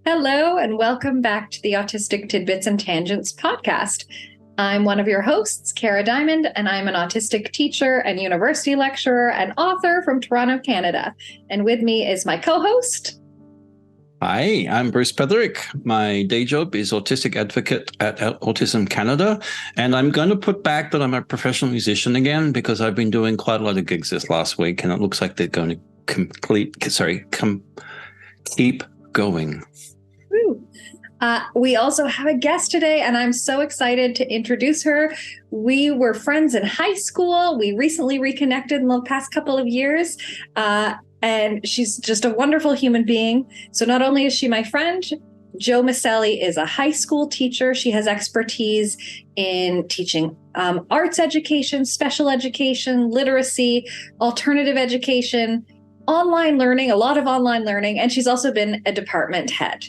Hello, and welcome back to the Autistic Tidbits and Tangents podcast. I'm one of your hosts, Cara Diamond, and I'm an autistic teacher and university lecturer and author from Toronto, Canada. And with me is my co-host. Hi, I'm Bruce Petherick. My day job is autistic advocate at Autism Canada. And I'm going to put back that I'm a professional musician again because I've been doing quite a lot of gigs this last week, and it looks like they're going to keep going. We also have a guest today, and I'm so excited to introduce her. We were friends in high school. We recently reconnected in the past couple of years, and she's just a wonderful human being. So not only is she my friend, Jo Maselli is a high school teacher. She has expertise in teaching arts education, special education, literacy, alternative education, online learning, a lot of online learning, and she's also been a department head.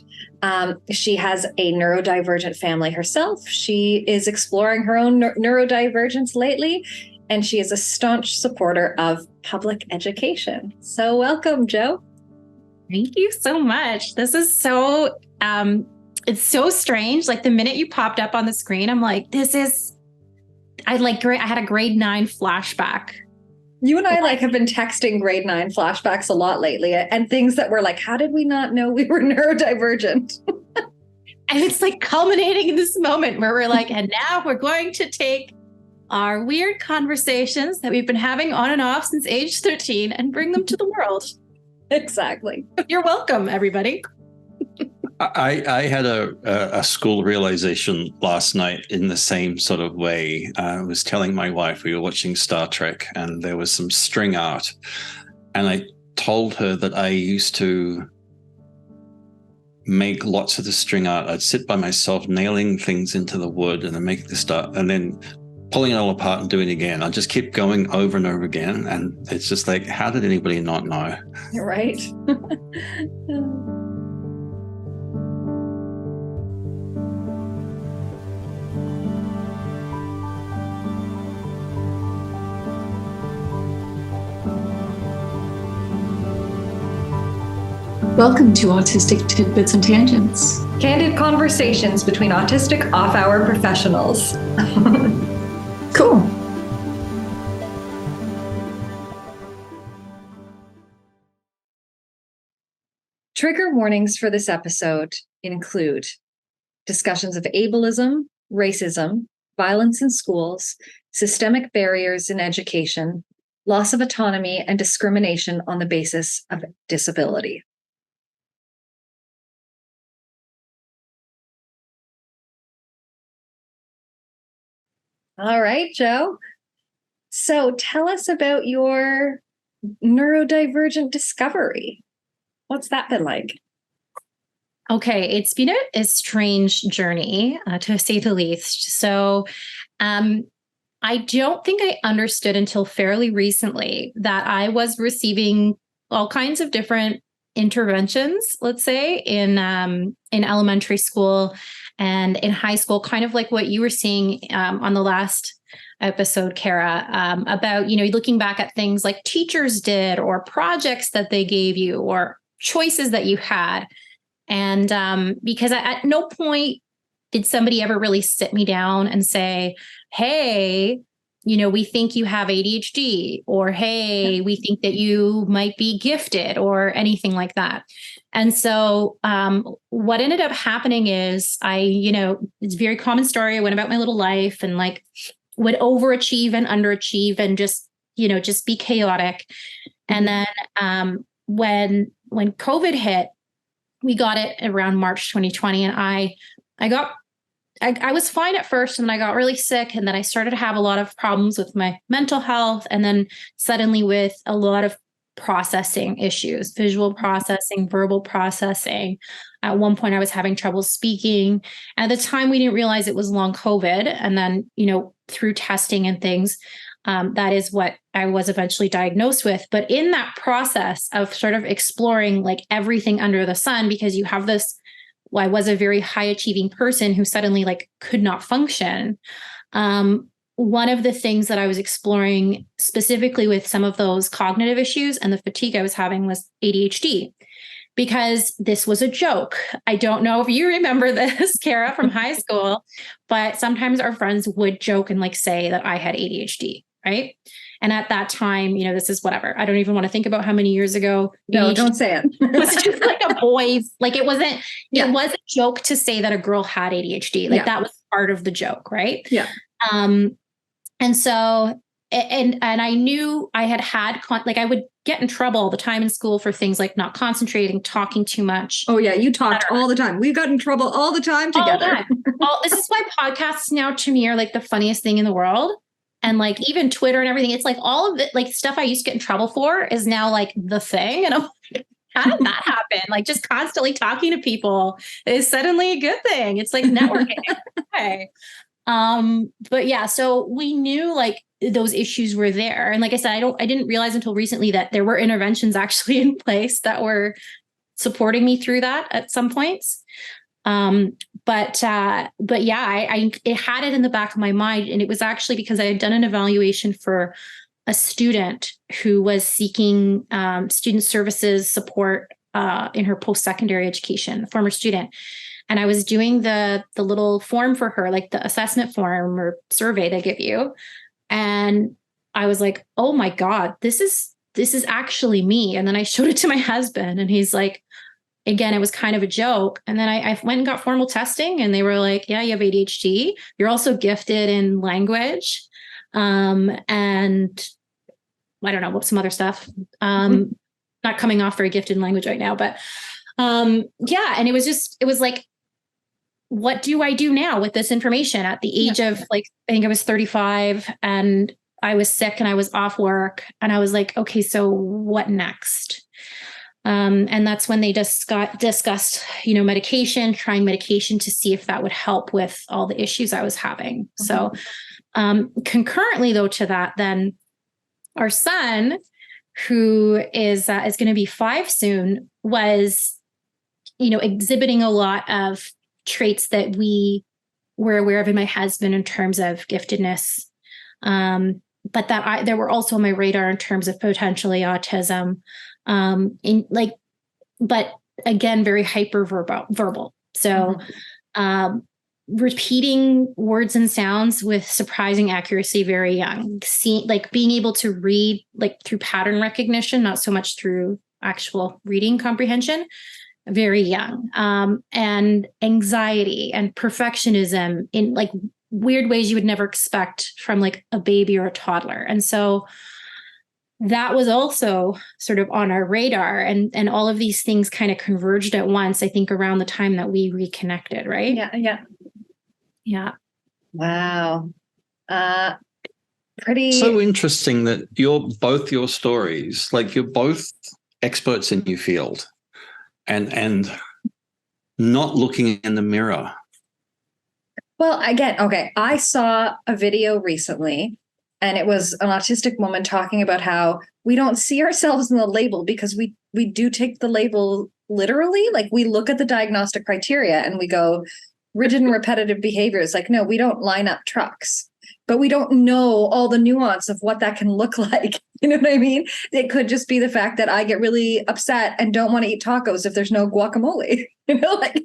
She has a neurodivergent family herself. She is exploring her own neurodivergence lately, and she is a staunch supporter of public education. So welcome, Jo. Thank you so much. This is so, it's so strange. Like the minute you popped up on the screen, I'm like, I had a grade 9 flashback. You and I have been texting grade 9 flashbacks a lot lately, and things that were like, how did we not know we were neurodivergent? And it's like culminating in this moment where we're like, and now we're going to take our weird conversations that we've been having on and off since age 13 and bring them to the world. Exactly. You're welcome, everybody. I had a school realization last night in the same sort of way. I was telling my wife we were watching Star Trek and there was some string art. And I told her that I used to make lots of the string art. I'd sit by myself nailing things into the wood and then make the start and then pulling it all apart and doing it again. I just keep going over and over again. And it's just like, how did anybody not know? You're right. Welcome to Autistic Tidbits and Tangents. Candid conversations between autistic off-hour professionals. Cool. Trigger warnings for this episode include discussions of ableism, racism, violence in schools, systemic barriers in education, loss of autonomy, and discrimination on the basis of disability. All right, Jo. So tell us about your neurodivergent discovery. What's that been like? Okay, it's been a strange journey, to say the least. So I don't think I understood until fairly recently that I was receiving all kinds of different interventions, let's say, in elementary school and in high school, kind of like what you were seeing on the last episode, Cara, about, looking back at things like teachers did or projects that they gave you or choices that you had. And because at no point did somebody ever really sit me down and say, hey, we think you have ADHD, or, hey, we think that you might be gifted, or anything like that. And so what ended up happening is it's a very common story. I went about my little life and would overachieve and underachieve and just be chaotic. And then when COVID hit, we got it around March 2020, and I was fine at first, and then I got really sick, and then I started to have a lot of problems with my mental health, and then suddenly with a lot of processing issues, visual processing, verbal processing. At one point, I was having trouble speaking. At the time, we didn't realize it was long COVID, and then through testing and things, that is what I was eventually diagnosed with. But in that process of sort of exploring everything under the sun, because you have this, I was a very high achieving person who suddenly could not function. One of the things that I was exploring specifically with some of those cognitive issues and the fatigue I was having was ADHD. because this was a joke. I don't know if you remember this, Kara, from high school, but sometimes our friends would joke and like say that I had ADHD, right? And at that time, you know, this is whatever. I don't even want to think about how many years ago. No, don't say it. It was just like a boy's, like it was a joke to say that a girl had ADHD. Like that was part of the joke, right? Yeah. And so, and I knew I had like I would get in trouble all the time in school for things like not concentrating, talking too much. Oh yeah, you talked all the time. We got in trouble all the time together. This is why podcasts now to me are like the funniest thing in the world. And like even Twitter and everything, it's like all of it, like stuff I used to get in trouble for is now like the thing. And I'm like, how did that happen? Like just constantly talking to people is suddenly a good thing. It's like networking. Okay. But yeah, so we knew like those issues were there. And like I said, I didn't realize until recently that there were interventions actually in place that were supporting me through that at some points. But yeah, I had it in the back of my mind, and it was actually because I had done an evaluation for a student who was seeking student services support in her post-secondary education, a former student. And I was doing the little form for her, like the assessment form or survey they give you. And I was like, oh my God, this is actually me. And then I showed it to my husband, and he's like, again, it was kind of a joke. And then I went and got formal testing, and they were like, yeah, you have ADHD. You're also gifted in language. And I don't know, what some other stuff. Not coming off very gifted in language right now, but yeah. And it was like, what do I do now with this information at the age of like, I think I was 35 and I was sick and I was off work, and I was like, okay, so what next? And that's when they discussed, you know, trying medication to see if that would help with all the issues I was having. Mm-hmm. So concurrently though to that, then our son, who is going to be 5 soon, was, you know, exhibiting a lot of traits that we were aware of in my husband in terms of giftedness. But that there were also on my radar in terms of potentially autism. But again, very hyper verbal. So, repeating words and sounds with surprising accuracy, very young, being able to read, like through pattern recognition, not so much through actual reading comprehension, very young, and anxiety and perfectionism in like weird ways you would never expect from like a baby or a toddler. And so that was also sort of on our radar, and all of these things kind of converged at once, I think around the time that we reconnected, right? Yeah. Wow. Pretty so interesting that both your stories, like you're both experts in your field and not looking in the mirror. Well, again, okay, I saw a video recently, and it was an autistic woman talking about how we don't see ourselves in the label because we do take the label literally. Like we look at the diagnostic criteria and we go, rigid and repetitive behaviors. Like, no, we don't line up trucks, but we don't know all the nuance of what that can look like. You know what I mean? It could just be the fact that I get really upset and don't want to eat tacos if there's no guacamole, you know, like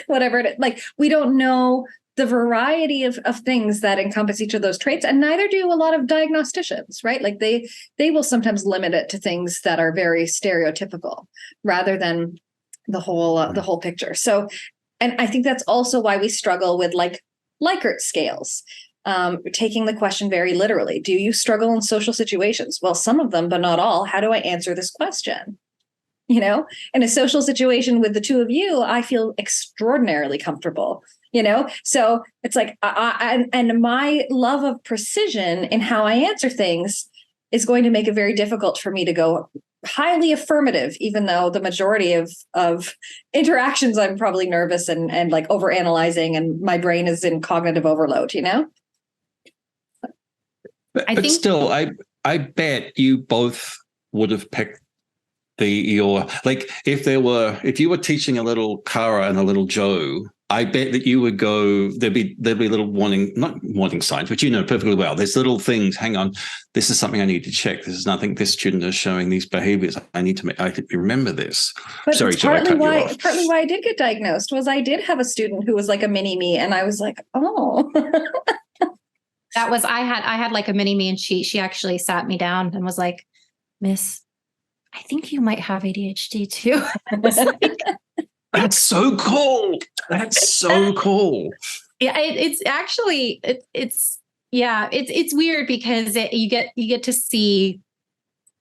whatever it is. Like we don't know the variety of things that encompass each of those traits, and neither do a lot of diagnosticians, right? Like they will sometimes limit it to things that are very stereotypical rather than the whole picture. So, and I think that's also why we struggle with like Likert scales, taking the question very literally. Do you struggle in social situations? Well, some of them, but not all. How do I answer this question? You know, in a social situation with the two of you, I feel extraordinarily comfortable. You know, so it's like, and my love of precision in how I answer things is going to make it very difficult for me to go highly affirmative, even though the majority of interactions, I'm probably nervous and like overanalyzing, and my brain is in cognitive overload, you know? But still, I bet you both would have picked if you were teaching a little Kara and a little Joe I bet that you would go, there'd be little not warning signs, but you know perfectly well. There's little things, hang on, this is something I need to check. This is nothing, this student is showing these behaviors. I need to remember this. But Sorry, it's Jo, I cut you off. partly why I did get diagnosed was I did have a student who was like a mini me, and I was like, oh. That was, I had like a mini me, and she actually sat me down and was like, Miss, I think you might have ADHD too. I was like, That's so cool. That's so cool. Yeah, it's actually it's weird because you get to see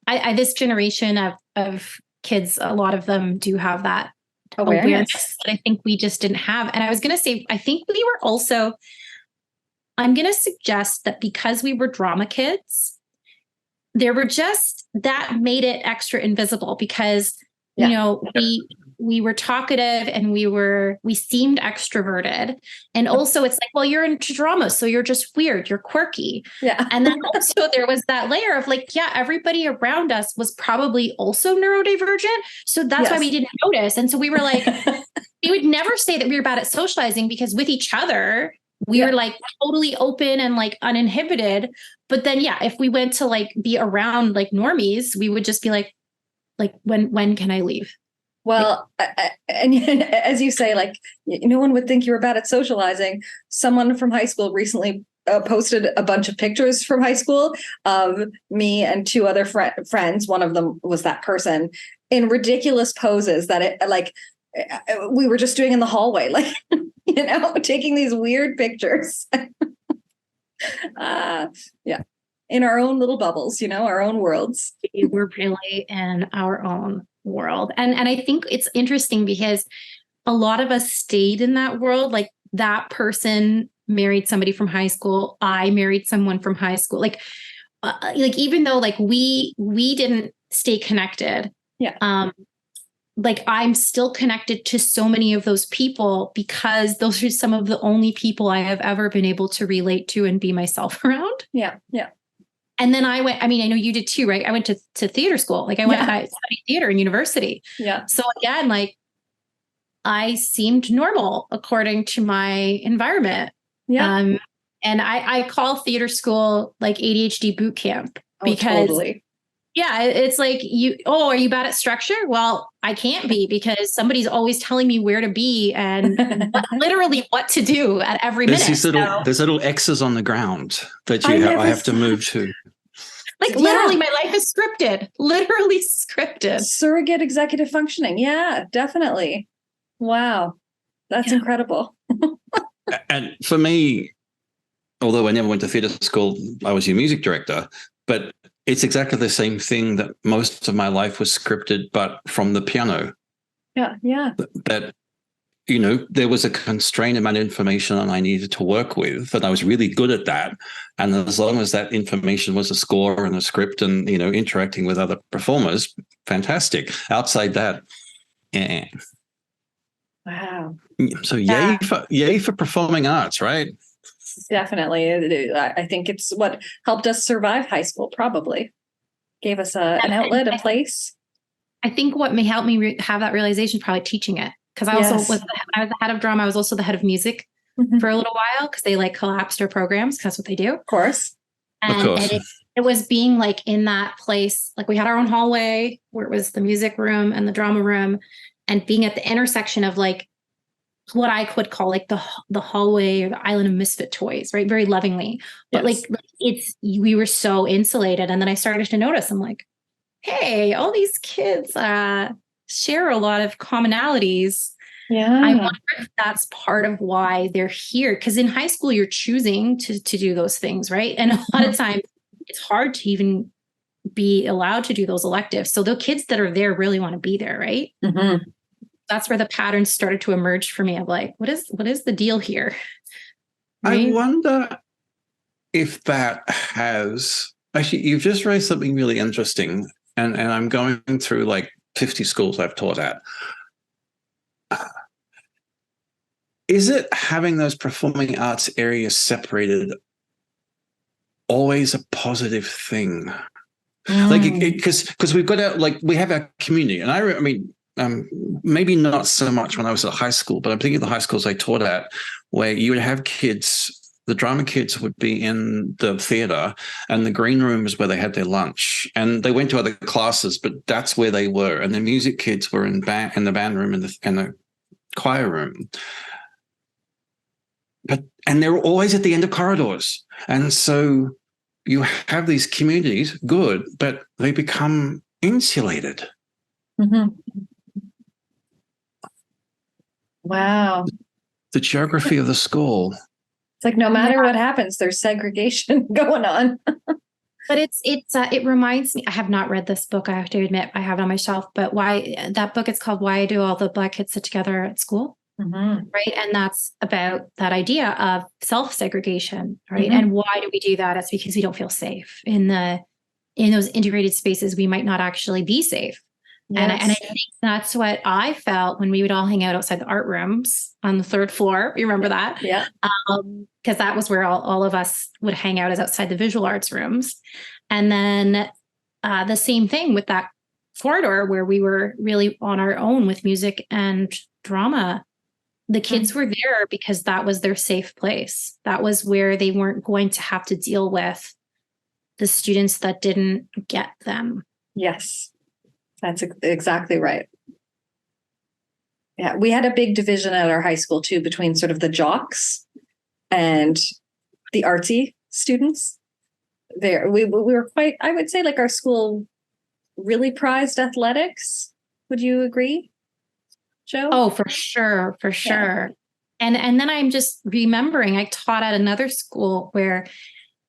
this generation of kids. A lot of them do have that awareness that I think we just didn't have. And I was going to say, I think we were also. I'm going to suggest that because we were drama kids, there were just that made it extra invisible because you know we were talkative and we seemed extroverted. And also it's like, well, you're into drama, so you're just weird, you're quirky. Yeah. And then also there was that layer of like, yeah, everybody around us was probably also neurodivergent. So that's why we didn't notice. And so we were like, we would never say that we were bad at socializing because with each other, we were like totally open and like uninhibited. But then, if we went to like be around like normies, we would just be like when can I leave? Well, and as you say, like, no one would think you were bad at socializing. Someone from high school recently posted a bunch of pictures from high school of me and two other friends. One of them was that person in ridiculous poses that we were just doing in the hallway, like, taking these weird pictures. In our own little bubbles, our own worlds. We were really in our own world. And I think it's interesting because a lot of us stayed in that world. Like that person married somebody from high school. I married someone from high school. Like even though like we didn't stay connected. Yeah. Like I'm still connected to so many of those people because those are some of the only people I have ever been able to relate to and be myself around. Yeah. Yeah. And then I went, I mean, I know you did too, right? I went to theater school. Like I studied theater in university. Yeah. So again, like I seemed normal according to my environment. Yeah. And I call theater school like ADHD boot camp because totally. Yeah, it's like are you bad at structure? Well, I can't be because somebody's always telling me where to be and literally what to do at every minute. There's little X's on the ground that I have to move to. Like literally my life is scripted, literally scripted. Surrogate executive functioning. Yeah, definitely. Wow. That's incredible. And for me, although I never went to theater school, I was your music director, but it's exactly the same thing that most of my life was scripted, but from the piano. Yeah, yeah. That, there was a constrained amount of information I needed to work with, and I was really good at that. And as long as that information was a score and a script and, interacting with other performers, fantastic. Outside that, yeah. Wow. So yay for performing arts, right? Definitely. I think it's what helped us survive high school, probably. Gave us an outlet, a place. I think what may help me have that realization is probably teaching it. Because I also when I was the head of drama, I was also the head of music for a little while because they like collapsed their programs. That's what they do. Of course. And it was being like in that place. Like we had our own hallway where it was the music room and the drama room and being at the intersection of like what I could call like the hallway or the island of misfit toys, right? Very lovingly. But like we were so insulated. And then I started to notice, I'm like, hey, all these kids share a lot of commonalities. Yeah. I wonder if that's part of why they're here. Because in high school, you're choosing to do those things, right? And a lot of times it's hard to even be allowed to do those electives. So the kids that are there really want to be there, right? Mm-hmm. That's where the patterns started to emerge for me of like, what is the deal here? Right? I wonder if that has actually, you've just raised something really interesting. And I'm going through like 50 schools I've taught at. Is it having those performing arts areas separated always a positive thing? Like, because we've got we have our community. And I mean, maybe not so much when I was at high school, but I'm thinking of the high schools I taught at, where you would have kids, the drama kids would be in the theater, and the green room is where they had their lunch. And they went to other classes, but that's where they were. And the music kids were in the band room and the choir room. And they were always at the end of corridors. And so you have these communities, good, but they become insulated. Mm-hmm. Wow. The geography of the school. It's like no matter what happens, there's segregation going on. But it reminds me, I have not read this book, I have to admit, I have it on my shelf, but that book is called Why Do All the Black Kids Sit Together at School? Mm-hmm. Right. And that's about that idea of self-segregation, right? Mm-hmm. And why do we do that? It's because we don't feel safe in those integrated spaces. We might not actually be safe. Yes. And I think that's what I felt when we would all hang out outside the art rooms on the third floor. You remember that? Yeah. Because that was where all of us would hang out, is outside the visual arts rooms. And then the same thing with that corridor where we were really on our own with music and drama. The kids were there because that was their safe place. That was where they weren't going to have to deal with the students that didn't get them. Yes, that's exactly right. Yeah, we had a big division at our high school too, between sort of the jocks and the artsy students. There, we were quite, I would say, like, our school really prized athletics. Would you agree, Jo? Oh, for sure. Yeah. And then I'm just remembering, I taught at another school where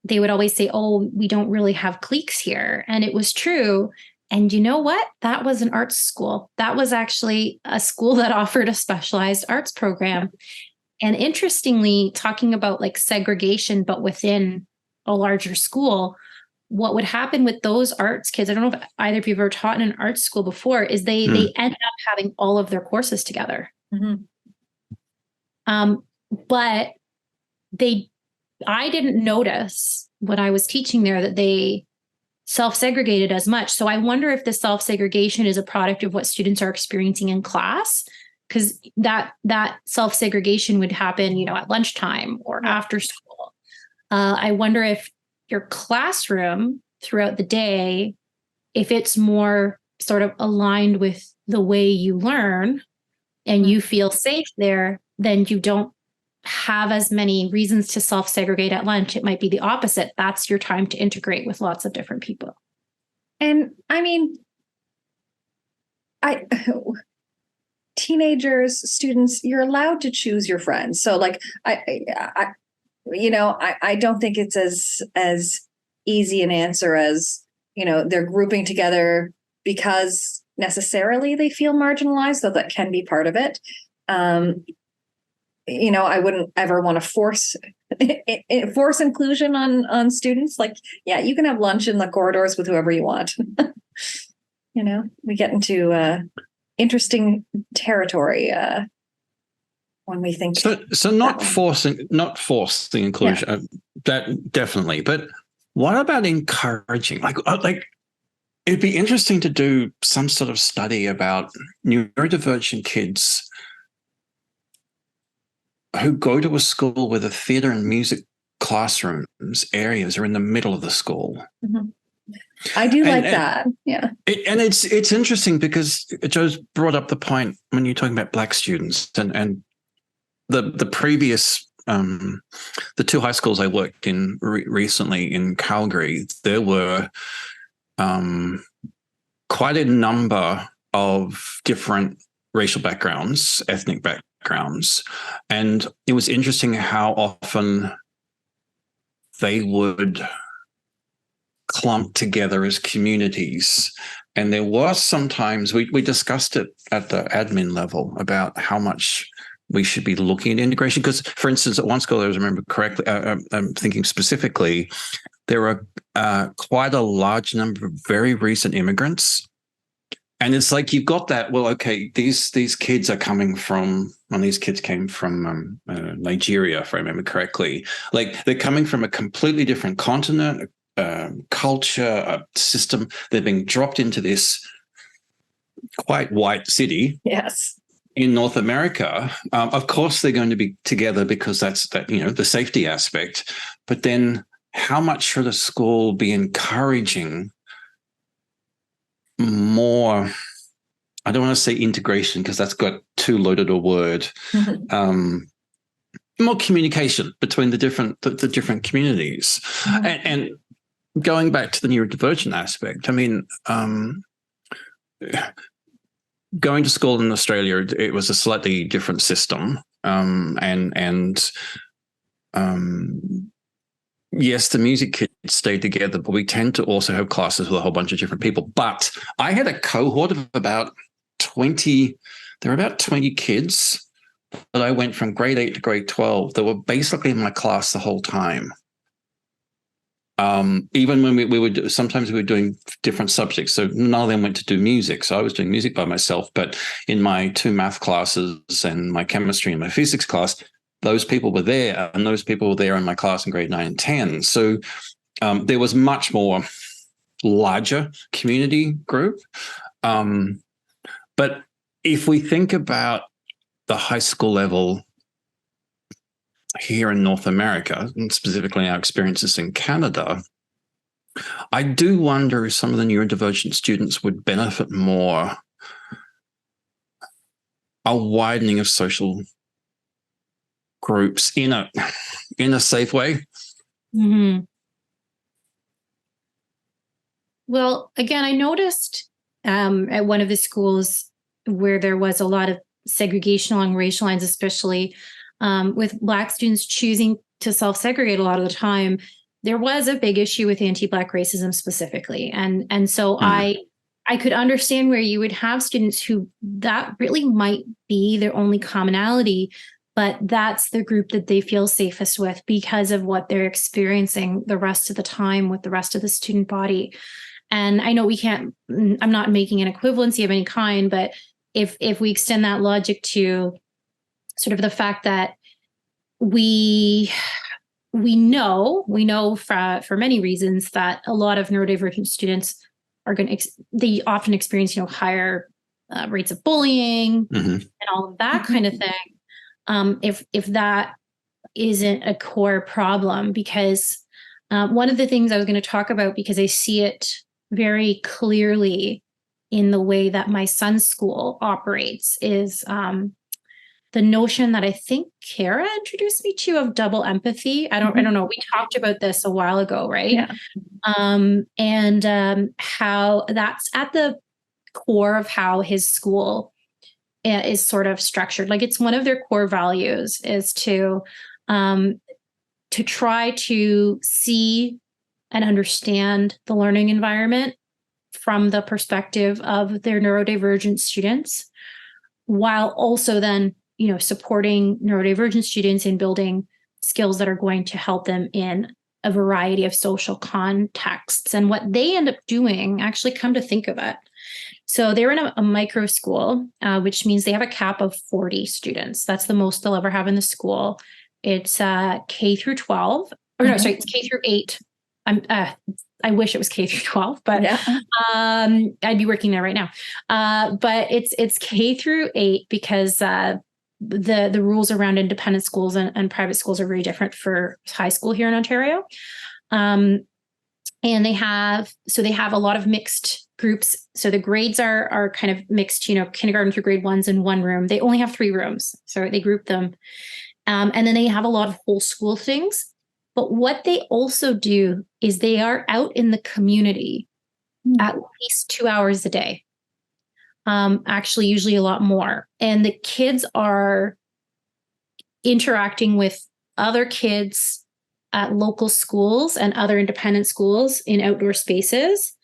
they would always say, oh, we don't really have cliques here. And it was true. And you know what? That was an arts school. That was actually a school that offered a specialized arts program. And interestingly, talking about like segregation, but within a larger school, what would happen with those arts kids, I don't know if either of you have ever taught in an art school before, is they ended up having all of their courses together. Mm-hmm. But I didn't notice when I was teaching there that they self-segregated as much. So I wonder if the self-segregation is a product of what students are experiencing in class, because that self-segregation would happen, at lunchtime or after school. I wonder if your classroom throughout the day, if it's more sort of aligned with the way you learn and you feel safe there, then you don't have as many reasons to self-segregate at lunch. It might be the opposite. That's your time to integrate with lots of different people. And I mean, teenagers, students, you're allowed to choose your friends. So like, I don't think it's as easy an answer as, they're grouping together because necessarily they feel marginalized, though that can be part of it. I wouldn't ever want to force inclusion on students. Like, yeah, you can have lunch in the corridors with whoever you want. We get into interesting territory when we think. So not force the inclusion. Yeah. That definitely. But what about encouraging? Like it'd be interesting to do some sort of study about neurodivergent kids who go to a school where the theater and music classrooms areas are in the middle of the school. Mm-hmm. I do like that. Yeah. It's interesting because Jo's brought up the point when you're talking about Black students and the previous, the two high schools I worked in recently in Calgary, there were quite a number of different racial backgrounds, ethnic backgrounds. And it was interesting how often they would clump together as communities. And there was sometimes, we discussed it at the admin level about how much we should be looking at integration. Because, for instance, at one school, I remember correctly, I'm thinking specifically, there were quite a large number of very recent immigrants. And it's like you've got that, well, okay, these kids are coming from, well, these kids came from Nigeria, if I remember correctly. Like they're coming from a completely different continent, culture, a system. They're being dropped into this quite white city. Yes. In North America, of course, they're going to be together because that's the safety aspect. But then how much should a school be encouraging more? I don't want to say integration because that's got too loaded a word. More communication between the different communities. And going back to the neurodivergent aspect, I mean, going to school in Australia, it was a slightly different system. Yes, the music kids stay together, but we tend to also have classes with a whole bunch of different people. But I had a cohort of about 20, there were about 20 kids that I went from grade 8 to grade 12 that were basically in my class the whole time. Even when we would, sometimes we were doing different subjects. So none of them went to do music. So I was doing music by myself. But in my 2 math classes and my chemistry and my physics class, those people were there, and those people were there in my class in grade 9 and 10. So there was much more larger community group. But if we think about the high school level here in North America, and specifically our experiences in Canada, I do wonder if some of the neurodivergent students would benefit more a widening of social groups in a safe way. Mm-hmm. Well, again, I noticed at one of the schools where there was a lot of segregation along racial lines, especially with Black students choosing to self-segregate a lot of the time, there was a big issue with anti-Black racism specifically. And so I could understand where you would have students who that really might be their only commonality, but that's the group that they feel safest with because of what they're experiencing the rest of the time with the rest of the student body. And I know I'm not making an equivalency of any kind, but if we extend that logic to sort of the fact that we know for many reasons that a lot of neurodivergent students are they often experience higher rates of bullying and all of that kind of thing. If that isn't a core problem, because one of the things I was going to talk about, because I see it very clearly in the way that my son's school operates, is the notion that I think Kara introduced me to of double empathy. I don't know. We talked about this a while ago, right? Yeah. And how that's at the core of how his school is sort of structured. Like, it's one of their core values is to try to see and understand the learning environment from the perspective of their neurodivergent students, while also then, supporting neurodivergent students in building skills that are going to help them in a variety of social contexts. And what they end up doing, actually, come to think of it, so they're in a micro school, which means they have a cap of 40 students. That's the most they'll ever have in the school. It's K through 12, or no, sorry, it's K through 8. I wish it was K through 12, but I'd be working there right now. But it's K through 8 because the rules around independent schools and private schools are very different for high school here in Ontario. And they have a lot of mixed groups. So the grades are kind of mixed, kindergarten through grade 1s in one room. They only have 3 rooms, so they group them. And then they have a lot of whole school things. But what they also do is they are out in the community at least 2 hours a day. Actually, usually a lot more. And the kids are interacting with other kids at local schools and other independent schools in outdoor spaces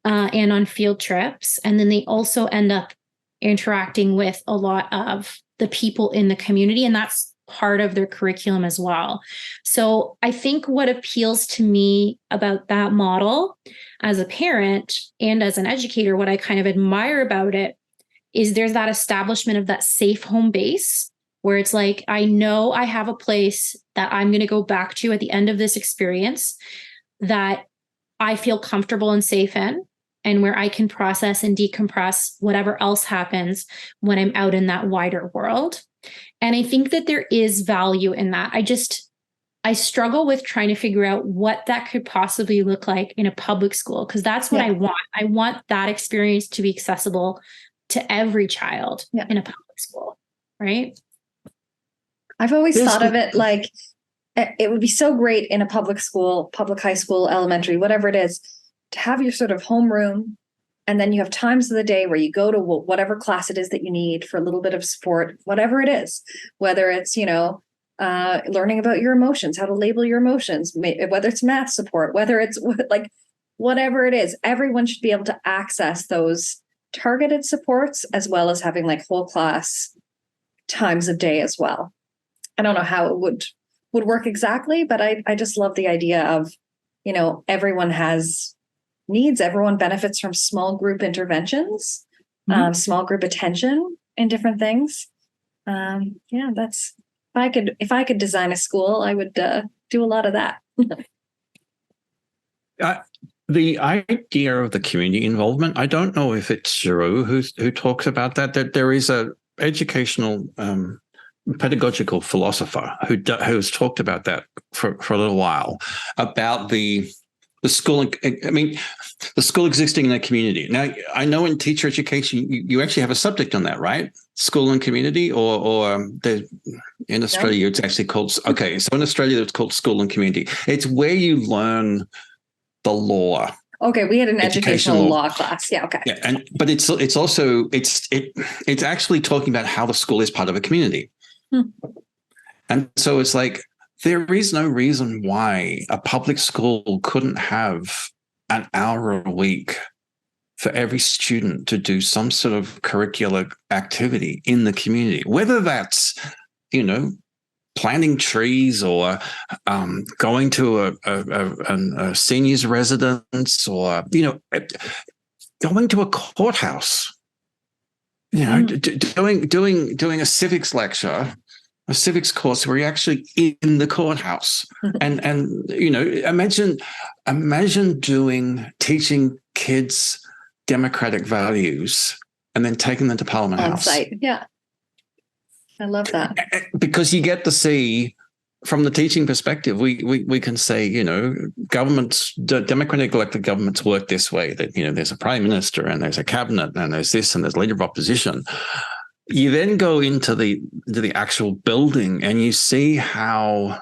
and on field trips. And then they also end up interacting with a lot of the people in the community. And that's part of their curriculum as well. So I think what appeals to me about that model as a parent and as an educator, what I kind of admire about it is there's that establishment of that safe home base where it's like, I know I have a place that I'm going to go back to at the end of this experience that I feel comfortable and safe in. and where I can process and decompress whatever else happens when I'm out in that wider world. And I think that there is value in that. I struggle with trying to figure out what that could possibly look like in a public school, because that's what I want. I want that experience to be accessible to every child in a public school, right? I've always thought of it like it would be so great in a public school, public high school, elementary, whatever it is, to have your sort of homeroom. And then you have times of the day where you go to whatever class it is that you need for a little bit of support, whatever it is, whether it's, learning about your emotions, how to label your emotions, whether it's math support, whether it's like whatever it is, everyone should be able to access those targeted supports as well as having like whole class times of day as well. I don't know how it would work exactly, but I just love the idea of, everyone has needs, everyone benefits from small group interventions, small group attention in different things. That's if I could design a school, I would do a lot of that. The idea of the community involvement, I don't know if it's Giroux who talks about that there is a educational pedagogical philosopher who's talked about that for a little while, about the school. I mean, the school existing in a community. Now, I know in teacher education, you actually have a subject on that, right? School and community, or in Australia, it's actually called, so in Australia, it's called school and community. It's where you learn the law. Okay, we had an educational law class. Yeah, okay. Yeah, but it's also it's actually talking about how the school is part of a community. And so it's like, there is no reason why a public school couldn't have an hour a week for every student to do some sort of curricular activity in the community, whether that's, planting trees or going to a seniors residence, or, going to a courthouse, doing a civics lecture, a civics course where you're actually in the courthouse. and imagine teaching kids democratic values and then taking them to Parliament House. On site. Yeah. I love that. Because you get to see, from the teaching perspective, we can say, governments, democratic elected governments work this way, that, there's a prime minister and there's a cabinet and there's this and there's leader of opposition. You then go into the actual building and you see how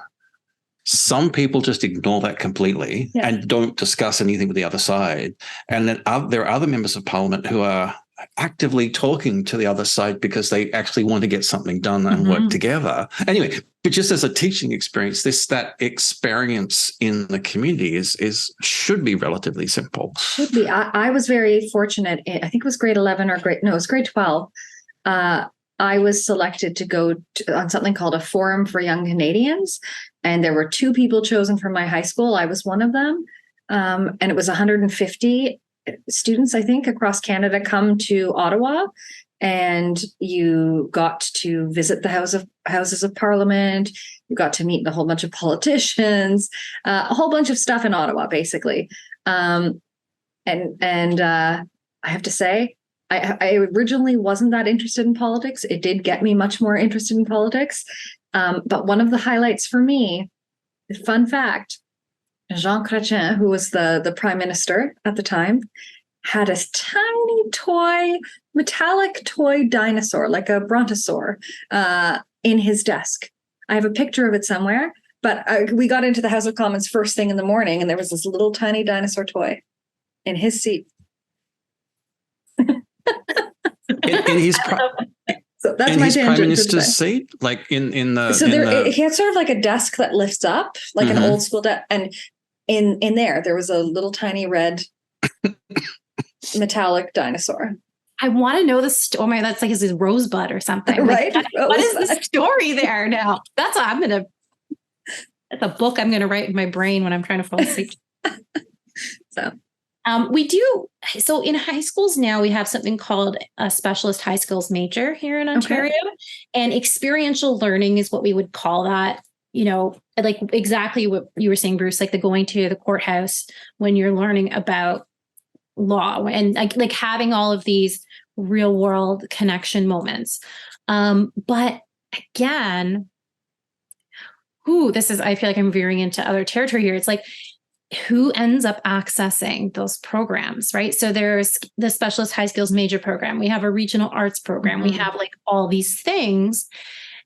some people just ignore that completely and don't discuss anything with the other side. And then there are other members of parliament who are actively talking to the other side because they actually want to get something done and work together. Anyway, but just as a teaching experience, that experience in the community should be relatively simple. Should be. I was very fortunate. I think it was grade 11 or it was grade 12. I was selected to go on something called a Forum for Young Canadians. And there were 2 people chosen from my high school. I was one of them. And it was 150 students, I think, across Canada come to Ottawa. And you got to visit the Houses of Parliament. You got to meet a whole bunch of politicians, a whole bunch of stuff in Ottawa, basically. And I have to say, I originally wasn't that interested in politics. It did get me much more interested in politics. But one of the highlights for me, fun fact, Jean Chrétien, who was the prime minister at the time, had a tiny metallic toy dinosaur, like a brontosaur, in his desk. I have a picture of it somewhere, but we got into the House of Commons first thing in the morning, and there was this little tiny dinosaur toy in his seat. in his so that's in my his tangent prime minister's seat, like in the. So he had sort of like a desk that lifts up, like an old school desk, and in there was a little tiny red metallic dinosaur. I want to know the story. That's like his rosebud or something, right? Like, what is the story there now? That's a book I'm gonna write in my brain when I'm trying to fall asleep. So in high schools now, we have something called a specialist high skills major here in Ontario, and experiential learning is what we would call that. Like exactly what you were saying, Bruce, like the going to the courthouse when you're learning about law, and like having all of these real world connection moments. But again, I feel like I'm veering into other territory here. It's like, who ends up accessing those programs, right? So there's the specialist high skills major program. We have a regional arts program. We have like all these things,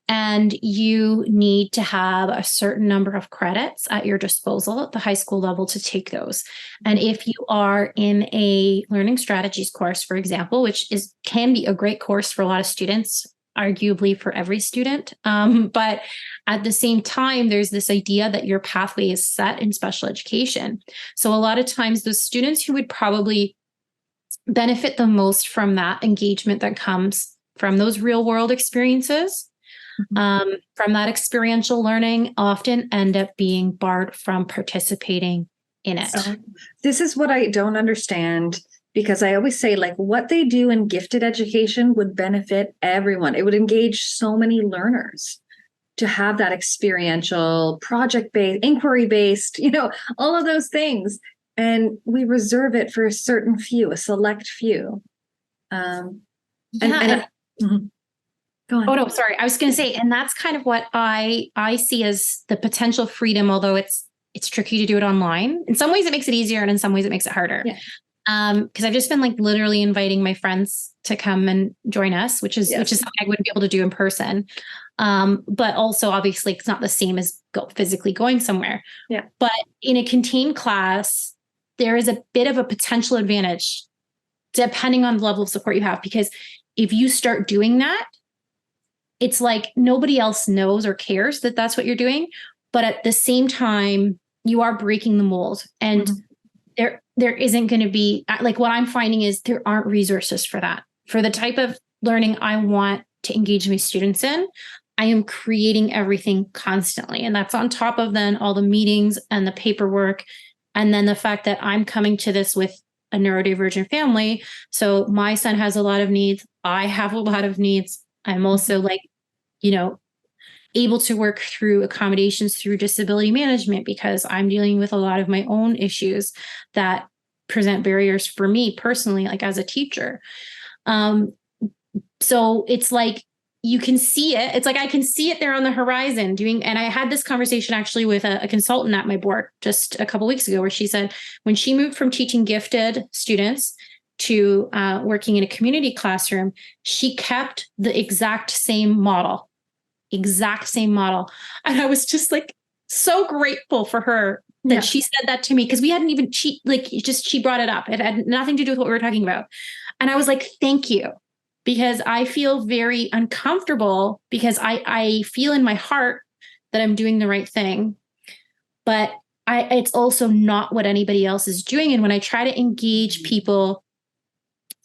and you need to have a certain number of credits at your disposal at the high school level to take those. And if you are in a learning strategies course, for example, which can be a great course for a lot of students, arguably for every student. But at the same time, there's this idea that your pathway is set in special education. So a lot of times the students who would probably benefit the most from that engagement that comes from those real world experiences, from that experiential learning, often end up being barred from participating in it. So this is what I don't understand. Because I always say, like, what they do in gifted education would benefit everyone. It would engage so many learners to have that experiential, project-based, inquiry-based, all of those things. And we reserve it for a certain few, a select few. Go on. Oh, no, sorry. I was going to say, and that's kind of what I see as the potential freedom, although it's tricky to do it online. In some ways it makes it easier, and in some ways it makes it harder. Yeah. Because I've just been like literally inviting my friends to come and join us, which is something I wouldn't be able to do in person. But also obviously it's not the same as physically going somewhere. Yeah. But in a contained class, there is a bit of a potential advantage depending on the level of support you have, because if you start doing that, it's like nobody else knows or cares that that's what you're doing. But at the same time, you are breaking the mold, and there isn't going to be, like, what I'm finding is there aren't resources for that. For the type of learning I want to engage my students in, I am creating everything constantly. And that's on top of then all the meetings and the paperwork. And then the fact that I'm coming to this with a neurodivergent family. So my son has a lot of needs. I have a lot of needs. I'm also able to work through accommodations through disability management, because I'm dealing with a lot of my own issues that present barriers for me personally, like as a teacher. So it's like, you can see it. It's like, I can see it there on the horizon and I had this conversation actually with a consultant at my board just a couple of weeks ago, where she said when she moved from teaching gifted students to working in a community classroom, she kept the exact same model. And I was just like so grateful for her that she said that to me, because we hadn't even, she brought it up. It had nothing to do with what we were talking about. And I was like, thank you, because I feel very uncomfortable, because I feel in my heart that I'm doing the right thing, but it's also not what anybody else is doing. And when I try to engage people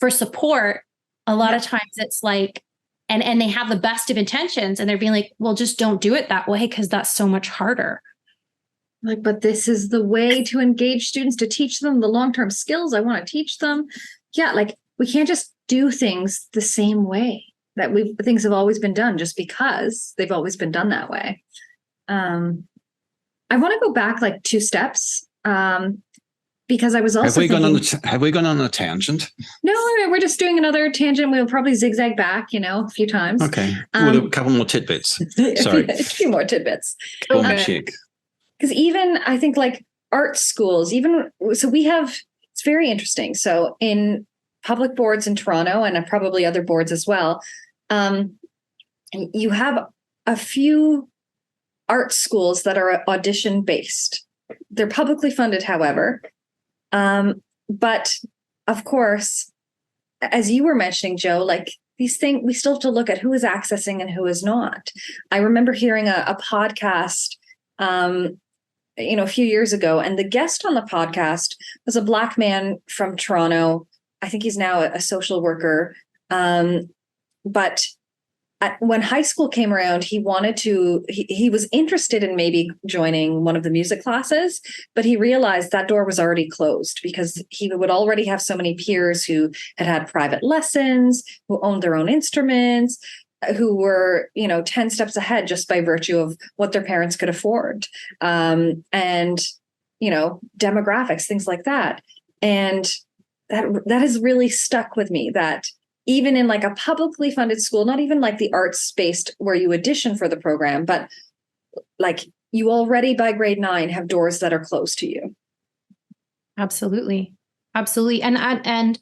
for support, a lot of times it's like, and they have the best of intentions, and they're being like, well, just don't do it that way, because that's so much harder. Like, but this is the way to engage students, to teach them the long-term skills I want to teach them. Yeah, like, we can't just do things the same way that things have always been done just because they've always been done that way. I want to go back like 2 steps. Because I was also have we gone on a tangent? No, we're just doing another tangent. We'll probably zigzag back, a few times. Okay. With a couple more tidbits. Sorry. A few more tidbits. Because even I think like art schools, it's very interesting. So in public boards in Toronto, and probably other boards as well, you have a few art schools that are audition based. They're publicly funded, however. But of course, as you were mentioning, Joe, like these things, we still have to look at who is accessing and who is not. I remember hearing a podcast, a few years ago, and the guest on the podcast was a Black man from Toronto. I think he's now a social worker. But when high school came around, he was interested in maybe joining one of the music classes, but he realized that door was already closed, because he would already have so many peers who had private lessons, who owned their own instruments, who were, 10 steps ahead just by virtue of what their parents could afford. And demographics, things like that. And that has really stuck with me, that even in like a publicly funded school, not even like the arts based where you audition for the program, but like you already by grade 9 have doors that are closed to you. Absolutely. Absolutely. And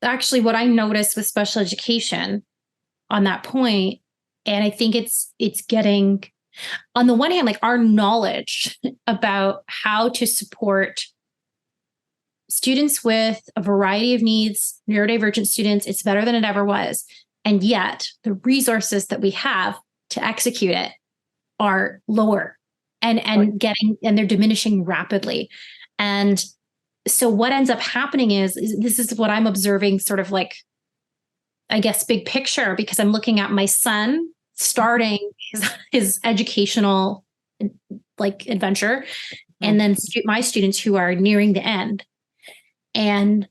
actually what I noticed with special education on that point, and I think it's getting, on the one hand, like our knowledge about how to support students with a variety of needs, neurodivergent students, it's better than it ever was. And yet the resources that we have to execute it are lower and they're diminishing rapidly. And so what ends up happening is this is what I'm observing, sort of like, I guess, big picture, because I'm looking at my son starting his educational like adventure, and then my students who are nearing the end. And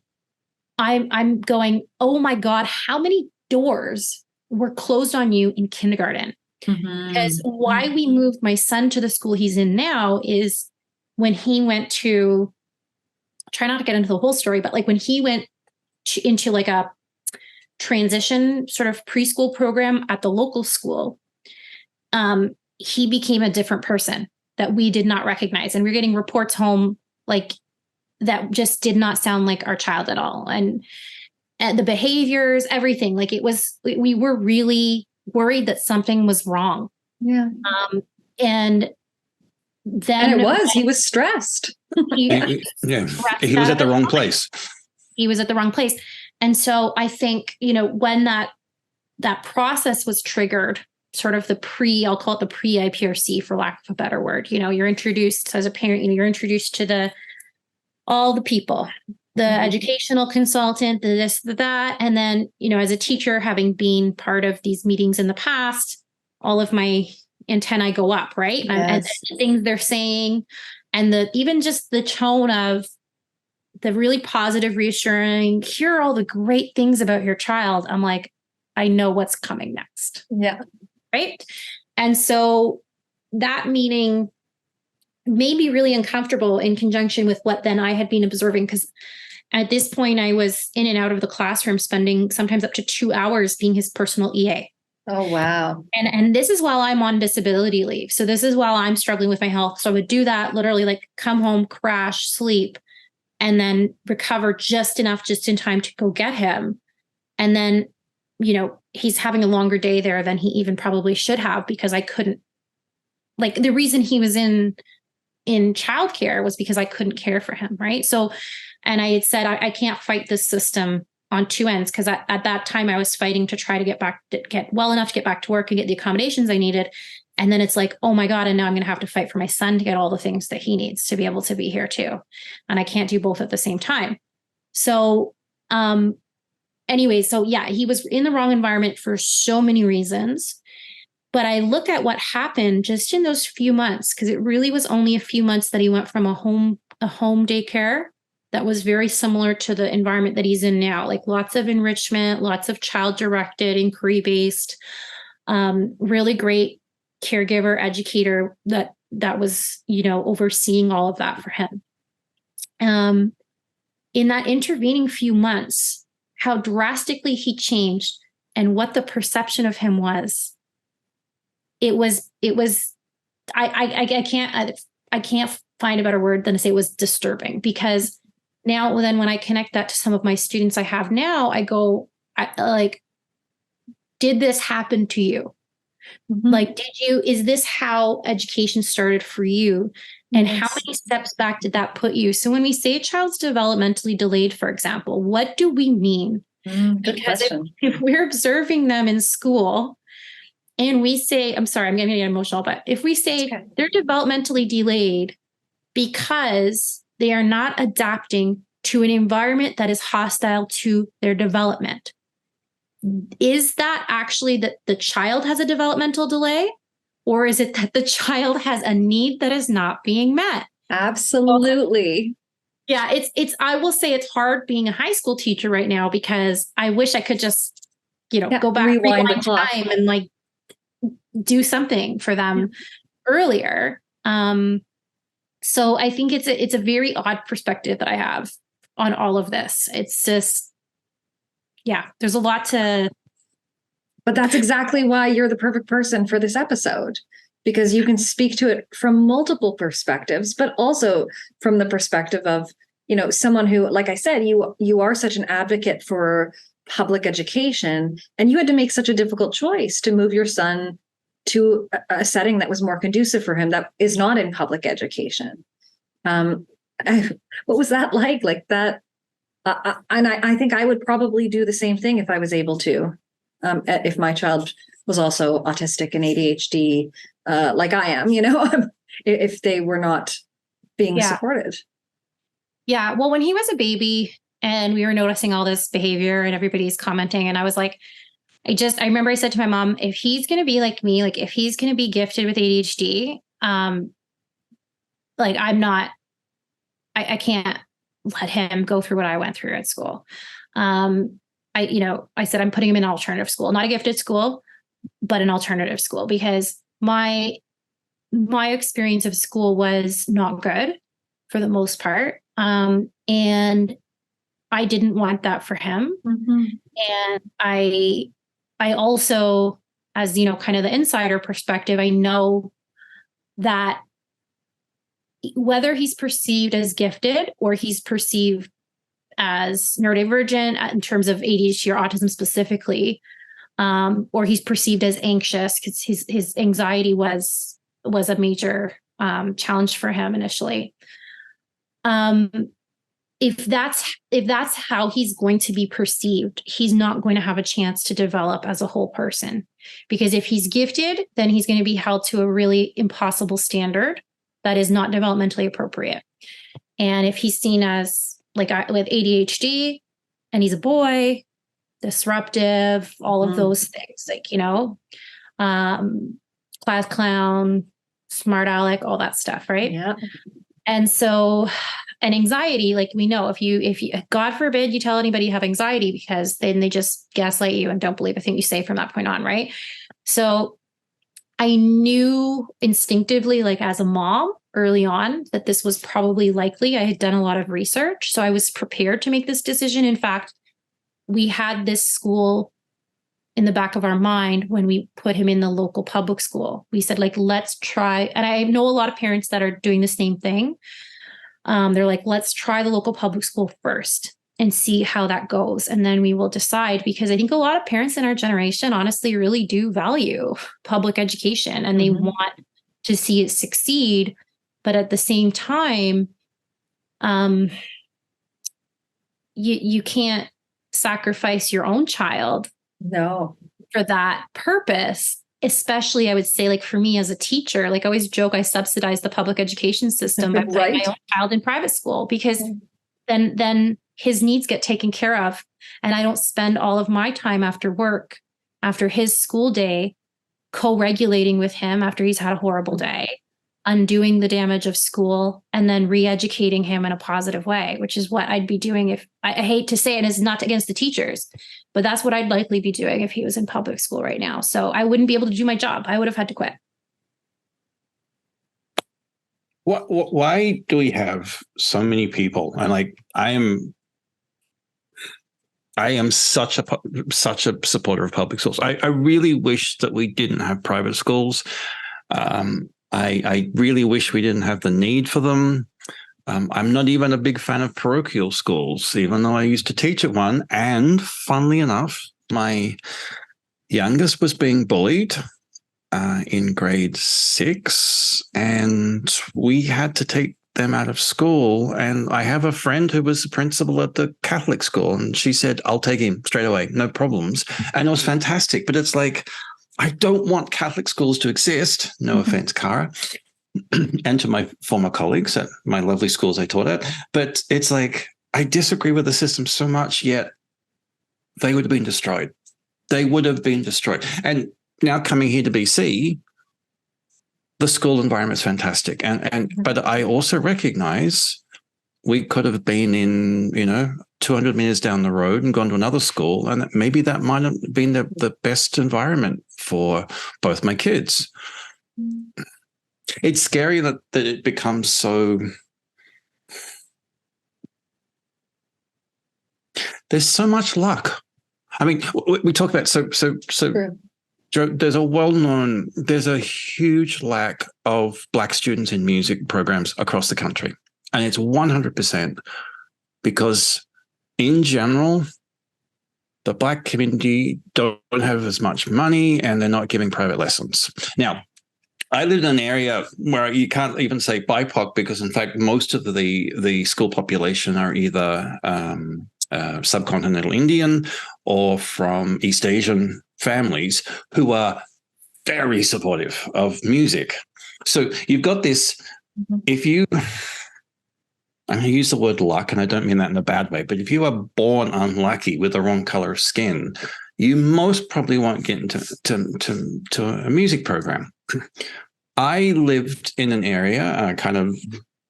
I'm going, oh my God, how many doors were closed on you in kindergarten? Because why we moved my son to the school he's in now is when he went to, try not to get into the whole story, but like when he went into like a transition sort of preschool program at the local school, he became a different person that we did not recognize. And we're getting reports home like that just did not sound like our child at all. And the behaviors, everything, like we were really worried that something was wrong. Yeah. And then he was stressed. He was at the wrong place. He was at the wrong place. And so I think, when that process was triggered, sort of I'll call it the pre-IPRC for lack of a better word, you're introduced as a parent, you're introduced to all the people, the educational consultant, the this, the that. And then, as a teacher, having been part of these meetings in the past, all of my antennae go up, right? Yes. And the things they're saying, and even just the tone of the really positive, reassuring, here are all the great things about your child. I'm like, I know what's coming next. Yeah. Right. And so that meeting made me really uncomfortable in conjunction with what then I had been observing, because at this point I was in and out of the classroom, spending sometimes up to 2 hours being his personal EA. Oh, wow. And this is while I'm on disability leave. So this is while I'm struggling with my health. So I would do that, literally like come home, crash, sleep, and then recover just enough, just in time to go get him. And then, he's having a longer day there than he even probably should have, because I couldn't, like, the reason he was in childcare was because I couldn't care for him. Right. So, and I had said, I can't fight this system on two ends, because at that time I was fighting to try to get well enough to get back to work and get the accommodations I needed. And then it's like, oh my God, and now I'm going to have to fight for my son to get all the things that he needs to be able to be here too. And I can't do both at the same time. So, anyway, so yeah, he was in the wrong environment for so many reasons. But I look at what happened just in those few months, because it really was only a few months that he went from a home daycare that was very similar to the environment that he's in now, like lots of enrichment, lots of child-directed, inquiry-based, really great caregiver, educator that was, overseeing all of that for him. In that intervening few months, how drastically he changed and what the perception of him was. I can't find a better word than to say it was disturbing, because now then when I connect that to some of my students I have now, I go, did this happen to you? Mm-hmm. Like, is this how education started for you? And yes. How many steps back did that put you? So when we say a child's developmentally delayed, for example, what do we mean? Good because question. If we're observing them in school and we say, I'm sorry, I'm getting emotional, but if we say they're developmentally delayed because they are not adapting to an environment that is hostile to their development, is that actually that the child has a developmental delay, or is it that the child has a need that is not being met? Absolutely. Yeah, I will say it's hard being a high school teacher right now, because I wish I could just, go back, rewind time and like do something for them earlier. So I think it's a very odd perspective that I have on all of this. It's just, yeah, there's a lot to. But that's exactly why you're the perfect person for this episode, because you can speak to it from multiple perspectives, but also from the perspective of, someone who, like I said, you are such an advocate for public education, and you had to make such a difficult choice to move your son to a setting that was more conducive for him, that is not in public education. What was that like? Like that, and I think I would probably do the same thing if I was able to, if my child was also autistic and ADHD, like I am, if they were not being supported. Yeah. Well, when he was a baby and we were noticing all this behavior and everybody's commenting, and I was like, I remember I said to my mom, if he's going to be like me, like if he's going to be gifted with ADHD, like I can't let him go through what I went through at school. I said, I'm putting him in an alternative school, not a gifted school, but an alternative school, because my experience of school was not good for the most part. And I didn't want that for him. Mm-hmm. And I also, as kind of the insider perspective, I know that whether he's perceived as gifted or he's perceived as neurodivergent in terms of ADHD or autism specifically, or he's perceived as anxious because his anxiety was a major challenge for him initially. If that's how he's going to be perceived, he's not going to have a chance to develop as a whole person. Because if he's gifted, then he's going to be held to a really impossible standard that is not developmentally appropriate. And if he's seen as with ADHD and he's a boy, disruptive, all of those things, class clown, smart aleck, all that stuff, right? Yeah. And so, and anxiety, like we know, if you, God forbid you tell anybody you have anxiety, because then they just gaslight you and don't believe a thing you say from that point on, right? So I knew instinctively, like as a mom early on, that this was probably likely. I had done a lot of research, so I was prepared to make this decision. In fact, we had this school in the back of our mind when we put him in the local public school. We said, like, let's try. And I know a lot of parents that are doing the same thing. They're like, let's try the local public school first and see how that goes. And then we will decide, because I think a lot of parents in our generation honestly really do value public education and they want to see it succeed. But at the same time, you can't sacrifice your own child for that purpose. Especially, I would say, like for me as a teacher, like I always joke, I subsidize the public education system by putting my own child in private school, because then his needs get taken care of. And I don't spend all of my time after work, after his school day, co-regulating with him after he's had a horrible day, undoing the damage of school, and then re-educating him in a positive way, which is what I'd be doing if, I hate to say it, and it's not against the teachers, but that's what I'd likely be doing if he was in public school right now. So I wouldn't be able to do my job. I would have had to quit. Why do we have so many people? And like, I am such a supporter of public schools. I really wish that we didn't have private schools. I really wish we didn't have the need for them. I'm not even a big fan of parochial schools, even though I used to teach at one. And funnily enough, my youngest was being bullied in grade 6, and we had to take them out of school. And I have a friend who was the principal at the Catholic school, and she said, I'll take him straight away, no problems. And it was fantastic. But it's like, I don't want Catholic schools to exist. No offense, Cara, and to my former colleagues at my lovely schools I taught at. But it's like, I disagree with the system so much, yet they would have been destroyed. They would have been destroyed. And now coming here to BC, the school environment is fantastic. But I also recognize we could have been in, 200 meters down the road and gone to another school, and maybe that might have been the best environment for both my kids. It's scary that it becomes so there's so much luck. I mean, we talk about so True. there's a huge lack of Black students in music programs across the country. And it's 100% because in general, the Black community don't have as much money and they're not giving private lessons. Now, I live in an area where you can't even say BIPOC because, in fact, most of the school population are either subcontinental Indian or from East Asian families who are very supportive of music. So you've got this, if you, I'm going to use the word luck, and I don't mean that in a bad way, but if you are born unlucky with the wrong color of skin, you most probably won't get into a music program. I lived in an area, kind of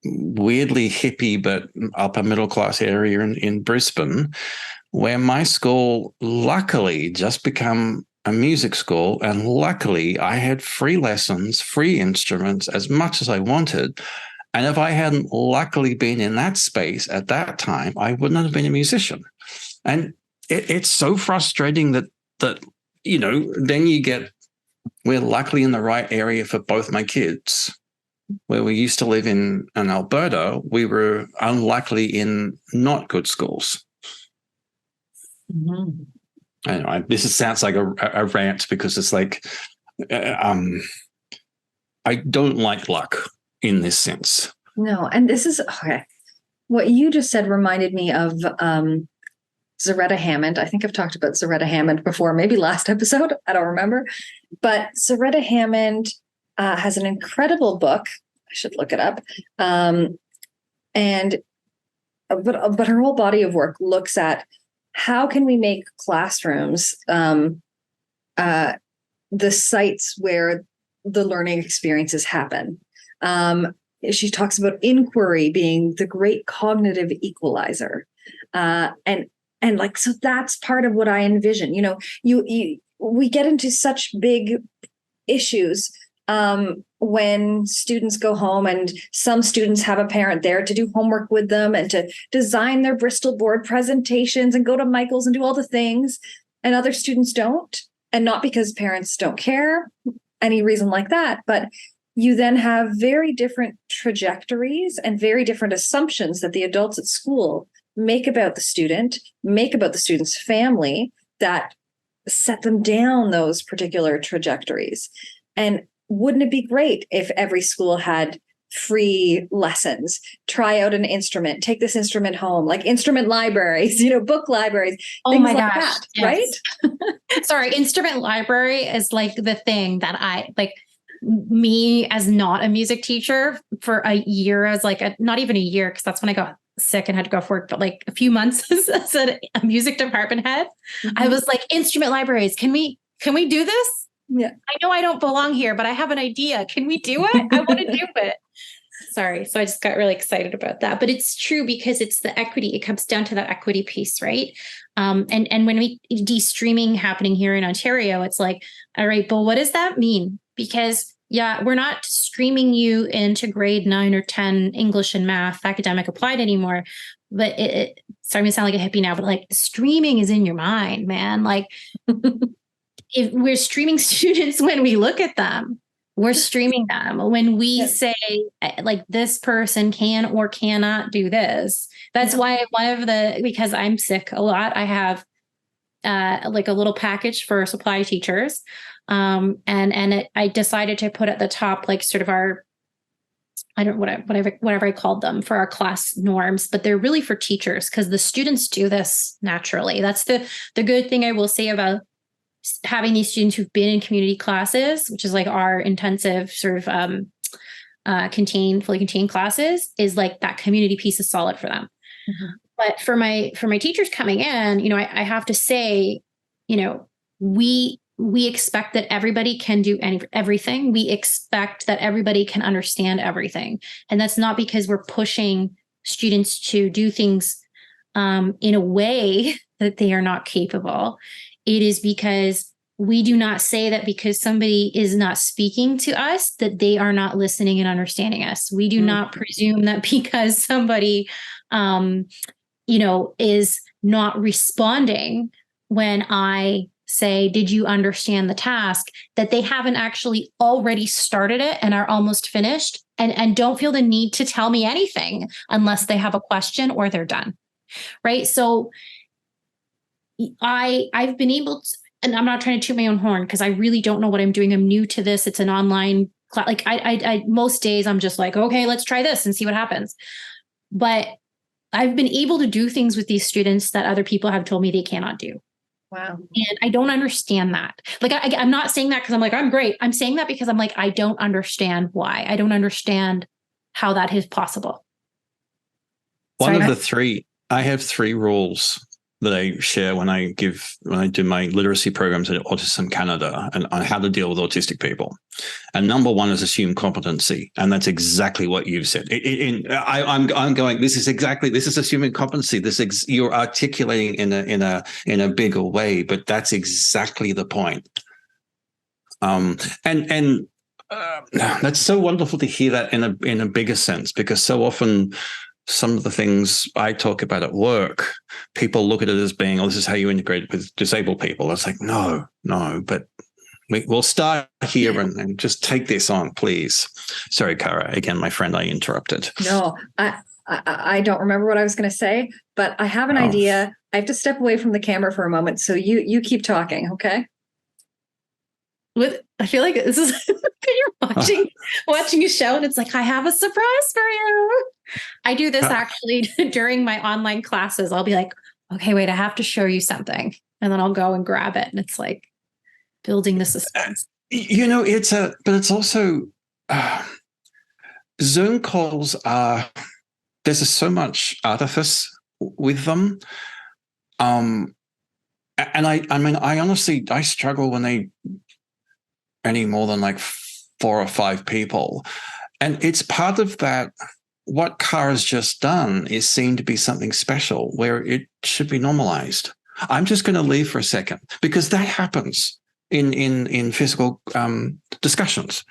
weirdly hippie, but upper middle class area in Brisbane, where my school luckily just became a music school. And luckily I had free lessons, free instruments, as much as I wanted. And if I hadn't luckily been in that space at that time, I wouldn't have been a musician. And it's so frustrating that, you know, then you get, we're luckily in the right area for both my kids. Where we used to live in Alberta, we were unluckily in not good schools. Mm-hmm. Anyway, this sounds like a rant because it's like, I don't like luck in this sense. No, and this is, okay. What you just said reminded me of Zaretta Hammond. I think I've talked about Zaretta Hammond before, maybe last episode. I don't remember. But Zaretta Hammond has an incredible book. I should look it up. But her whole body of work looks at how can we make classrooms the sites where the learning experiences happen. She talks about inquiry being the great cognitive equalizer. And like, so that's part of what I envision. You know, we get into such big issues when students go home, and some students have a parent there to do homework with them and to design their Bristol board presentations and go to Michael's and do all the things, and other students don't. And not because parents don't care, any reason like that, but you then have very different trajectories and very different assumptions that the adults at school make about the student, make about the student's family, that set them down those particular trajectories. And wouldn't it be great if every school had free lessons, try out an instrument, take this instrument home, like instrument libraries, you know, book libraries, things my like gosh, that, yes. right? Sorry, instrument library is like the thing that I like. Me as not a music teacher for a year, as like not even a year, because that's when I got sick and had to go off work, but like a few months as a music department head, I was like, instrument libraries, can we do this? Yeah. I know I don't belong here, but I have an idea. Can we do it? I want to do it. Sorry. So I just got really excited about that. But it's true because it's the equity. It comes down to that equity piece, right? And when we de-streaming happening here in Ontario, it's like, all right, but what does that mean? Because yeah, we're not streaming you into grade 9 or 10 English and math, academic applied anymore. But it's starting to sound like a hippie now, but like streaming is in your mind, man. Like if we're streaming students when we look at them, we're streaming them. When we say like this person can or cannot do this. That's why because I'm sick a lot, I have like a little package for supply teachers. I decided to put at the top, like sort of our, whatever I called them for our class norms, but they're really for teachers because the students do this naturally. That's the good thing I will say about having these students who've been in community classes, which is like our intensive sort of fully contained classes, is like that community piece is solid for them. Mm-hmm. But for my teachers coming in, you know, I have to say, you know, we expect that everybody can do everything. We expect that everybody can understand everything. And that's not because we're pushing students to do things in a way that they are not capable. It is because we do not say that because somebody is not speaking to us, that they are not listening and understanding us. We do not presume that because somebody, you know, is not responding when I say, did you understand the task, that they haven't actually already started it and are almost finished and don't feel the need to tell me anything unless they have a question or they're done. Right. So I've been able to, and I'm not trying to toot my own horn because I really don't know what I'm doing. I'm new to this. It's an online class. Like I most days I'm just like, okay, let's try this and see what happens. But I've been able to do things with these students that other people have told me they cannot do. Wow. And I don't understand that. Like, I'm not saying that because I'm like, I'm great. I'm saying that because I'm like, I don't understand why. I don't understand how that is possible. I have 3 rules that I share when I do my literacy programs at Autism Canada and on how to deal with autistic people. And number 1 is assume competency. And that's exactly what you've said. I'm going, this is assuming competency. You're articulating in a bigger way, but that's exactly the point. That's so wonderful to hear that in a bigger sense, because so often some of the things I talk about at work, people look at it as being, oh, this is how you integrate with disabled people. It's like, no, but we'll start here and just take this on, please. Sorry, Cara. Again, my friend, I interrupted. No, I don't remember what I was going to say, but I have an idea. I have to step away from the camera for a moment. So you keep talking, okay? I feel like this is you're watching a show and it's like, I have a surprise for you. I do this actually during my online classes. I'll be like, okay, wait, I have to show you something. And then I'll go and grab it. And it's like building the suspense. But it's also Zoom calls there's so much artifice with them. And I honestly struggle when they any more than like 4 or 5 people. And it's part of that. What Cara's just done is seen to be something special where it should be normalized. I'm just going to leave for a second because that happens in physical discussions.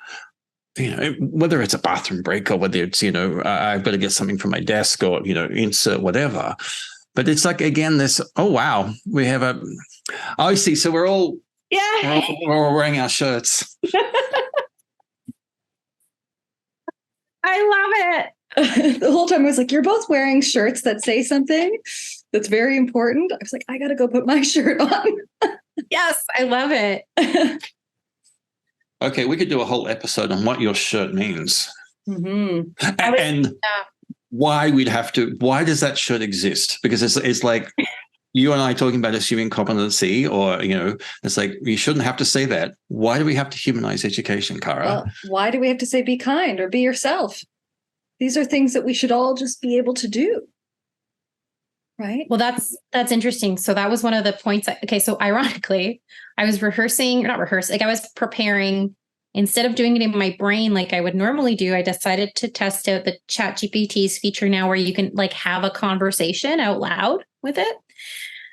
Whether it's a bathroom break or whether it's, I've got to get something from my desk or, insert whatever. But it's like, again, this, oh, wow, we have I see. So we're all we're wearing our shirts. I love it. The whole time I was like, you're both wearing shirts that say something that's very important. I was like, I got to go put my shirt on. Yes, I love it. Okay, we could do a whole episode on what your shirt means. Mm-hmm. And why does that shirt exist? Because it's like you and I talking about assuming competency or, it's like, you shouldn't have to say that. Why do we have to humanize education, Cara? Well, why do we have to say be kind or be yourself? These are things that we should all just be able to do. Right. Well, that's interesting. So that was one of the points. So ironically, I was I was preparing, instead of doing it in my brain like I would normally do, I decided to test out the ChatGPT's feature now where you can like have a conversation out loud with it.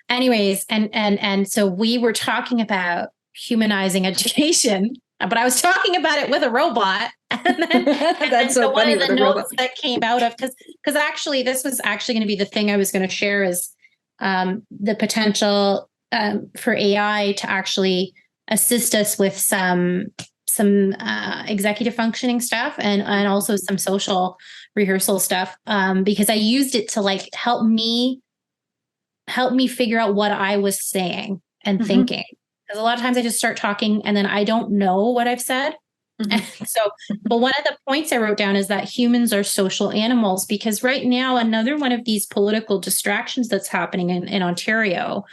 Anyways, and so we were talking about humanizing education, but I was talking about it with a robot. And then, that's so funny. One of the notes that came out of, because actually this was actually going to be the thing I was going to share is the potential for AI to actually assist us with some executive functioning stuff and also some social rehearsal stuff, because I used it to like help me figure out what I was saying and thinking. Because a lot of times I just start talking and then I don't know what I've said. Mm-hmm. But one of the points I wrote down is that humans are social animals, because right now, another one of these political distractions that's happening in Ontario,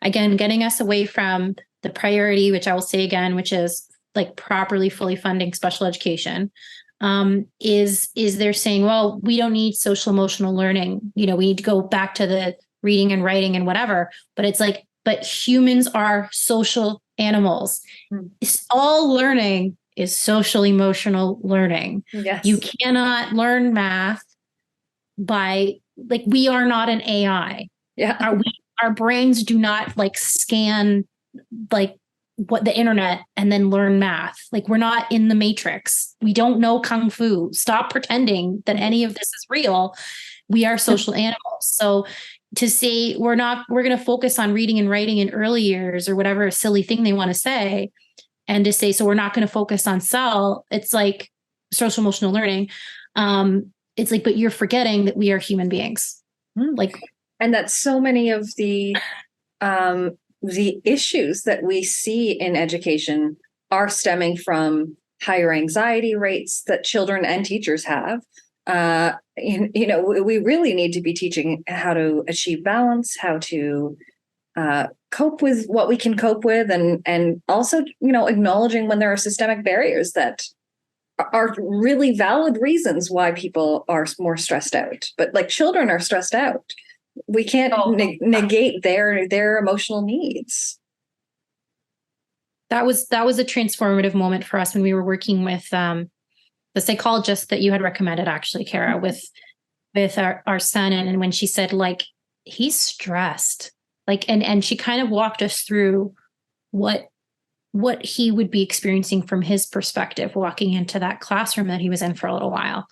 again, getting us away from the priority, which I will say again, which is like properly, fully funding special education, is they're saying, well, we don't need social emotional learning. We need to go back to the reading and writing and whatever. But it's like, but humans are social animals. It's all learning is social emotional learning. Yes. You cannot learn math by like, we are not an AI. Yeah. Our brains do not like scan like what the internet and then learn math. Like, we're not in the Matrix. We don't know Kung Fu. Stop pretending that any of this is real. We are social animals. So to say we're going to focus on reading and writing in early years or whatever silly thing they want to say, and to say, so we're not going to focus on it's like social emotional learning. It's like, but you're forgetting that we are human beings. Like, and that so many of the issues that we see in education are stemming from higher anxiety rates that children and teachers have. We really need to be teaching how to achieve balance, how to cope with what we can cope with, and also, acknowledging when there are systemic barriers that are really valid reasons why people are more stressed out. But like, children are stressed out. We can't negate their emotional needs. That was a transformative moment for us when we were working with the psychologist that you had recommended, actually, Kara, with our son. And when she said, like, he's stressed, like, and she kind of walked us through what he would be experiencing from his perspective, walking into that classroom that he was in for a little while.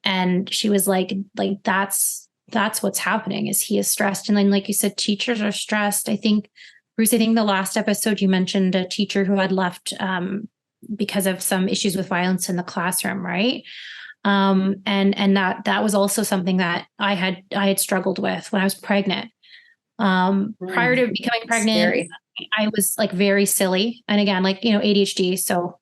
And she was like, that's what's happening, is he is stressed. And then, like you said, teachers are stressed. I think, Bruce, the last episode you mentioned a teacher who had left because of some issues with violence in the classroom, right? And that was also something that I had struggled with when I was pregnant. Prior to becoming pregnant, scary. I was like very silly. And again, like, ADHD. So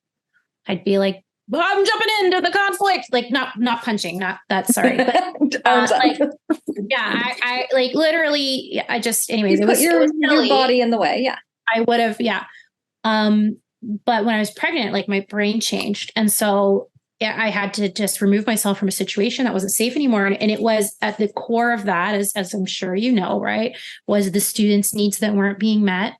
I'd be like, well, I'm jumping into the conflict, like not punching, not that, sorry. But I like literally, I just, anyways, it was your body in the way. Yeah. I would have. Yeah. But when I was pregnant, like, my brain changed. And so I had to just remove myself from a situation that wasn't safe anymore. And it was at the core of that, as I'm sure you know, right, was the students' needs that weren't being met,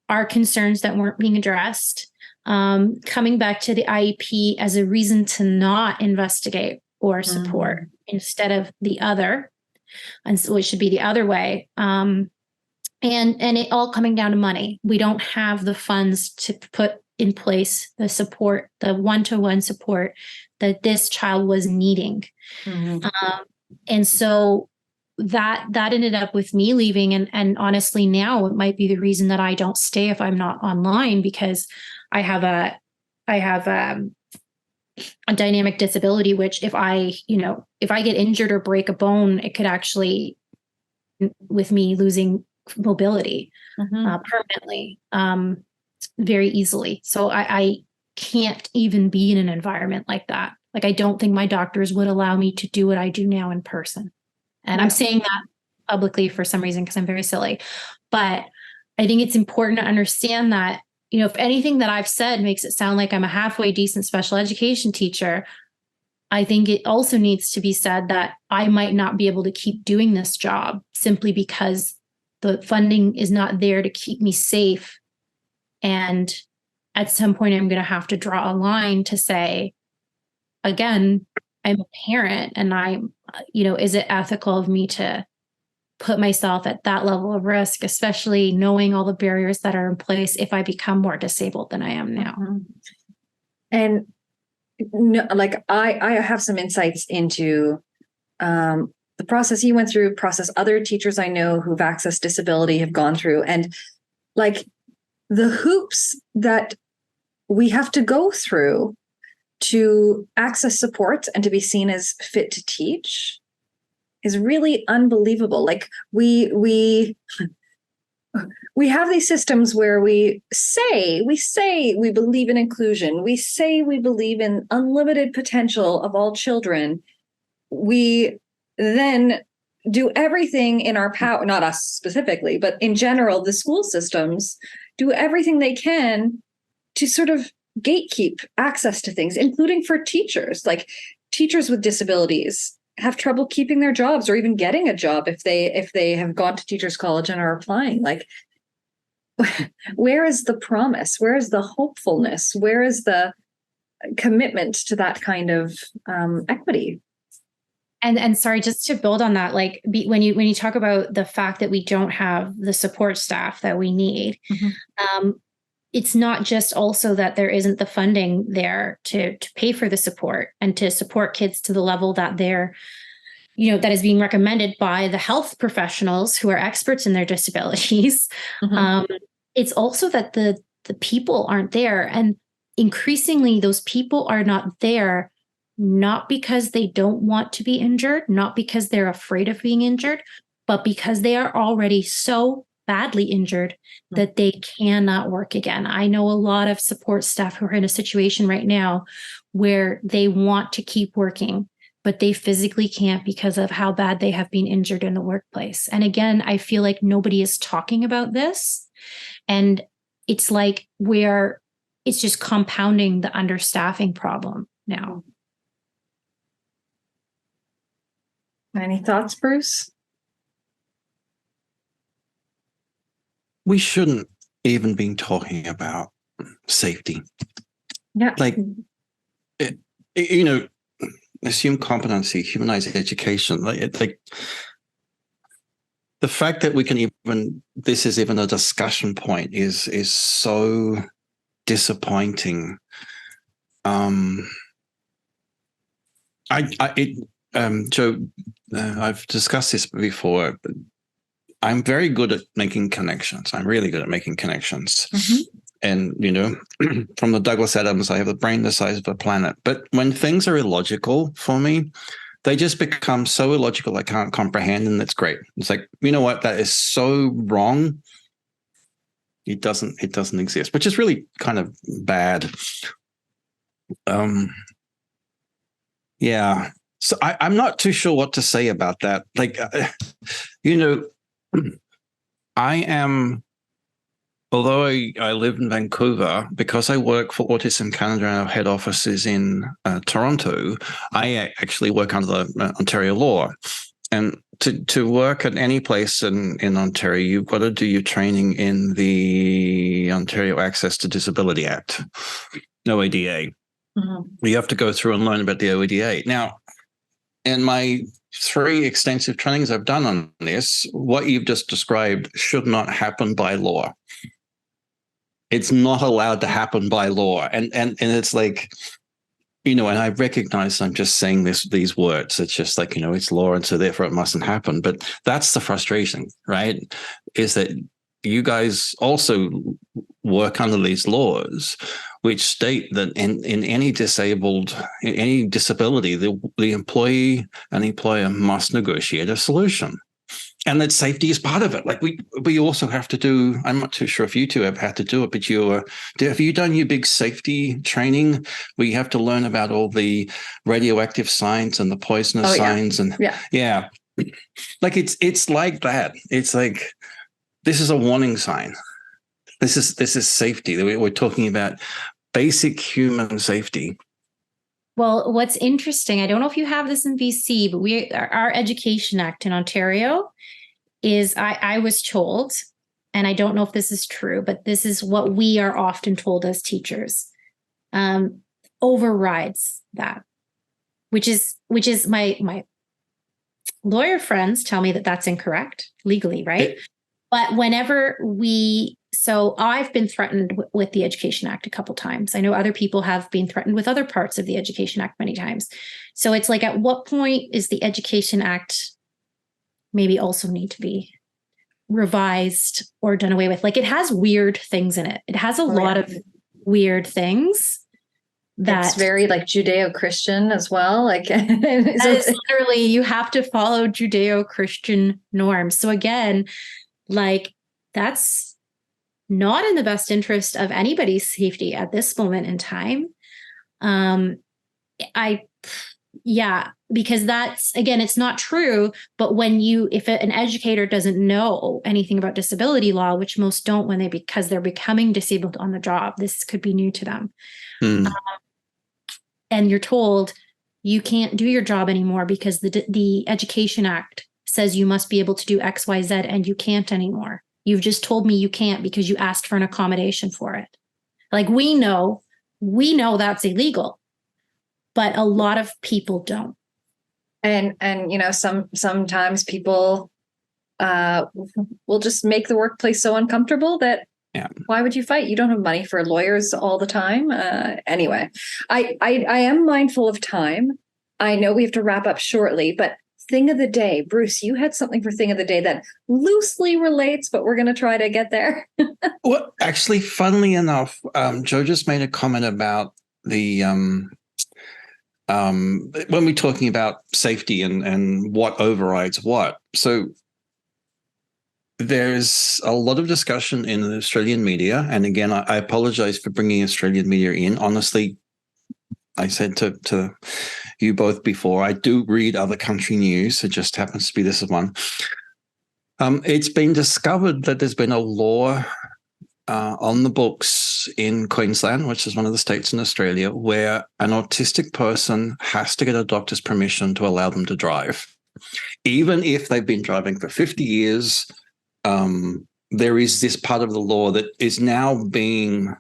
our concerns that weren't being addressed, coming back to the IEP as a reason to not investigate or support instead of the other. And so it should be the other way. And it all coming down to money. We don't have the funds to put in place the support, the one-to-one support that this child was needing. And so that ended up with me leaving. And honestly, now it might be the reason that I don't stay if I'm not online, because I have a dynamic disability, which if I get injured or break a bone, it could actually, with me losing mobility permanently, very easily. So I can't even be in an environment like that. Like, I don't think my doctors would allow me to do what I do now in person. And I'm saying that publicly for some reason because I'm very silly. But I think it's important to understand that, if anything that I've said makes it sound like I'm a halfway decent special education teacher, I think it also needs to be said that I might not be able to keep doing this job simply because the funding is not there to keep me safe. And at some point, I'm going to have to draw a line to say, again, I'm a parent, and is it ethical of me to put myself at that level of risk, especially knowing all the barriers that are in place if I become more disabled than I am now? And like, I have some insights into the process you went through, process other teachers I know who've accessed disability have gone through, and like the hoops that we have to go through to access support and to be seen as fit to teach is really unbelievable. Like, we have these systems where we say we believe in inclusion. We say we believe in unlimited potential of all children. We then do everything in our power, not us specifically, but in general, the school systems do everything they can to sort of gatekeep access to things, including for teachers. Like, teachers with disabilities have trouble keeping their jobs or even getting a job if they have gone to teachers college and are applying. Like, where is the promise? Where is the hopefulness? Where is the commitment to that kind of equity? And sorry, just to build on that, like, when you talk about the fact that we don't have the support staff that we need, it's not just also that there isn't the funding there to pay for the support and to support kids to the level that they're, that is being recommended by the health professionals who are experts in their disabilities. It's also that the people aren't there. And increasingly, those people are not there, not because they don't want to be injured, not because they're afraid of being injured, but because they are already so badly injured that they cannot work again. I know a lot of support staff who are in a situation right now where they want to keep working, but they physically can't because of how bad they have been injured in the workplace. And again, I feel like nobody is talking about this. And it's like it's just compounding the understaffing problem now. Any thoughts, Bruce? We shouldn't even be talking about safety. Yeah. Like, assume competency, humanizing education. Like the fact that we can this is even a discussion point is so disappointing. Joe, I've discussed this before, but I'm very good at making connections. I'm really good at making connections. And, from the Douglas Adams, I have the brain the size of a planet. But when things are illogical for me, they just become so illogical I can't comprehend, and that's great. It's like, you know what? That is so wrong. It doesn't exist, which is really kind of bad. Yeah. So I'm not too sure what to say about that. Like, I am, although I live in Vancouver, because I work for Autism Canada and our head office is in Toronto, I actually work under the Ontario law. And to work at any place in Ontario, you've got to do your training in the Ontario Access to Disability Act, OADA. You have to go through and learn about the OADA. Now, in my 3 extensive trainings I've done on this, what you've just described should not happen by law. It's not allowed to happen by law. And it's like, and I recognize I'm just saying these words. It's just like, it's law, and so therefore it mustn't happen. But that's the frustration, right? Is that you guys also work under these laws, which state that in any disability, the employee and employer must negotiate a solution. And that safety is part of it. Like we also have to do, I'm not too sure if you two have had to do it, but have you done your big safety training where you have to learn about all the radioactive signs and the poisonous signs? And yeah. Like it's like that. It's like, this is a warning sign. This is safety. We're talking about basic human safety. Well, what's interesting, I don't know if you have this in BC, but our Education Act in Ontario is, I was told, and I don't know if this is true, but this is what we are often told as teachers, overrides that, which is my lawyer friends tell me that that's incorrect legally, right? But whenever so I've been threatened with the Education Act a couple times. I know other people have been threatened with other parts of the Education Act many times. So it's like, at what point is the Education Act maybe also need to be revised or done away with? Like, it has weird things in it. It has a lot of weird things. That's very like Judeo-Christian as well. Like, so literally, you have to follow Judeo-Christian norms. So again, like, that's not in the best interest of anybody's safety at this moment in time. Because that's, again, it's not true. But if an educator doesn't know anything about disability law, which most don't because they're becoming disabled on the job, this could be new to them. And you're told you can't do your job anymore because the Education Act says you must be able to do X, Y, Z, and you can't anymore. You've just told me you can't because you asked for an accommodation for it. Like, we know that's illegal, but a lot of people don't. And sometimes people will just make the workplace so uncomfortable that why would you fight? You don't have money for lawyers all the time. Anyway, I am mindful of time. I know we have to wrap up shortly, but thing of the day. Bruce, you had something for thing of the day that loosely relates, but we're going to try to get there. Well, actually, funnily enough, Joe just made a comment about the when we're talking about safety and what overrides what. So there's a lot of discussion in the Australian media. And again, I apologize for bringing Australian media in. Honestly, I said to you both before, I do read other country news. It just happens to be this one. It's been discovered that there's been a law on the books in Queensland, which is one of the states in Australia, where an autistic person has to get a doctor's permission to allow them to drive. Even if they've been driving for 50 years, there is this part of the law that is now being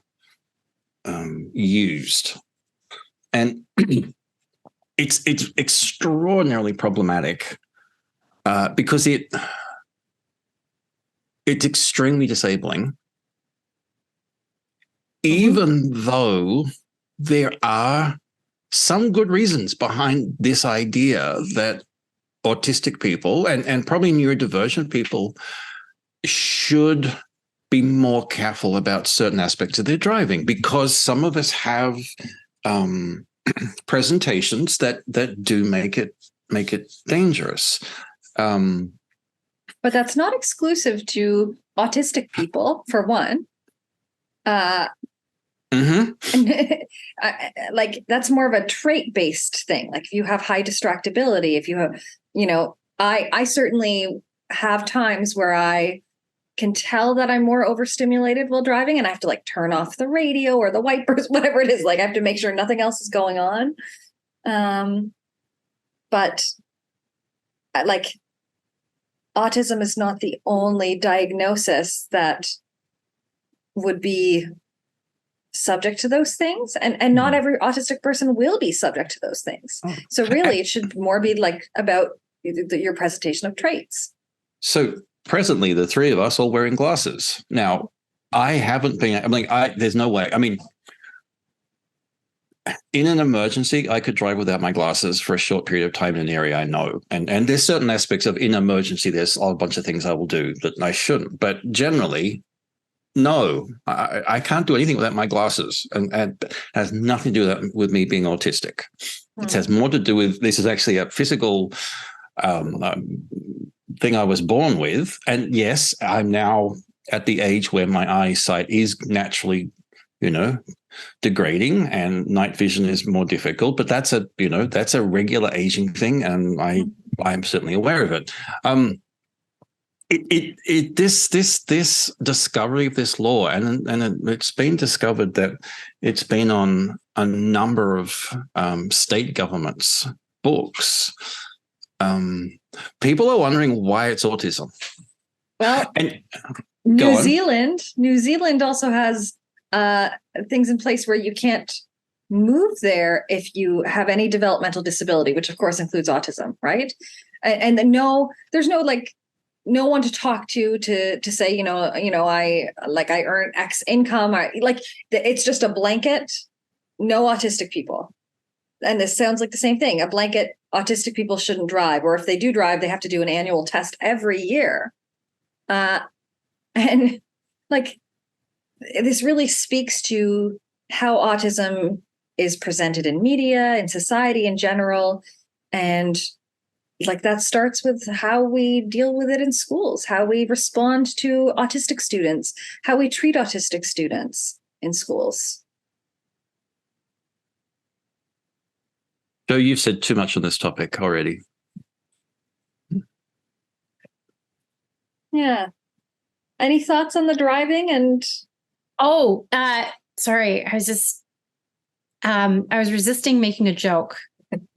used. And it's extraordinarily problematic because it's extremely disabling, even though there are some good reasons behind this idea that autistic people and probably neurodivergent people should be more careful about certain aspects of their driving, because some of us have presentations that do make it dangerous. But that's not exclusive to autistic people, for one. Like, that's more of a trait-based thing. Like, if you have high distractibility, if you have, I certainly have times where I can tell that I'm more overstimulated while driving, and I have to like turn off the radio or the wipers, whatever it is. Like, I have to make sure nothing else is going on. But like, autism is not the only diagnosis that would be subject to those things, and not every autistic person will be subject to those things. So really, it should more be like about your presentation of traits. So presently, the three of us all wearing glasses. Now, I haven't been, there's no way. I mean, in an emergency, I could drive without my glasses for a short period of time in an area I know. And there's certain aspects of in emergency, there's a bunch of things I will do that I shouldn't. But generally, no, I can't do anything without my glasses. And it has nothing to do with me being autistic. It has more to do with, this is actually a physical thing I was born with. And yes, I'm now at the age where my eyesight is naturally, degrading, and night vision is more difficult, but that's a regular aging thing. And I'm certainly aware of it. This discovery of this law, and it's been discovered that it's been on a number of state governments' books. People are wondering why it's autism. Well, and New Zealand also has things in place where you can't move there if you have any developmental disability, which of course includes autism, right? And there's no one to talk to say, I earn X income. It's just a blanket, no autistic people. And this sounds like the same thing. A blanket, autistic people shouldn't drive, or if they do drive, they have to do an annual test every year. And like, this really speaks to how autism is presented in media, in society in general. And like, that starts with how we deal with it in schools, how we respond to autistic students, how we treat autistic students in schools. Joe, you've said too much on this topic already. Yeah. Any thoughts on the driving? And sorry, I was just I was resisting making a joke.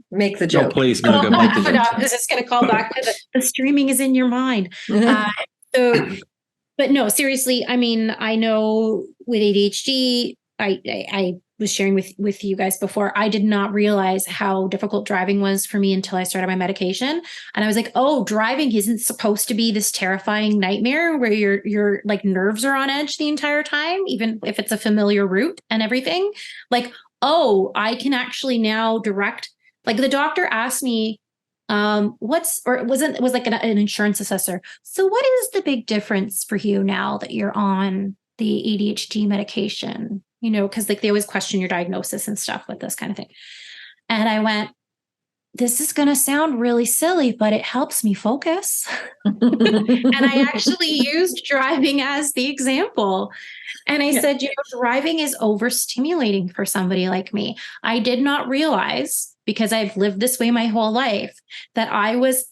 Make the joke. No, please, no, go make the joke. No, I was just going to call back to the streaming is in your mind. But no, seriously, I mean, I know with ADHD, I was sharing with you guys before, I did not realize how difficult driving was for me until I started my medication. And I was like, oh, driving isn't supposed to be this terrifying nightmare where your like nerves are on edge the entire time, even if it's a familiar route and everything. Like, oh, I can actually now direct. Like, the doctor asked me it was like an insurance assessor. So what is the big difference for you now that you're on the ADHD medication? You know, because like they always question your diagnosis and stuff with this kind of thing. And I went, this is going to sound really silly, but it helps me focus. And I actually used driving as the example. And I said, you know, driving is overstimulating for somebody like me. I did not realize, because I've lived this way my whole life, that I was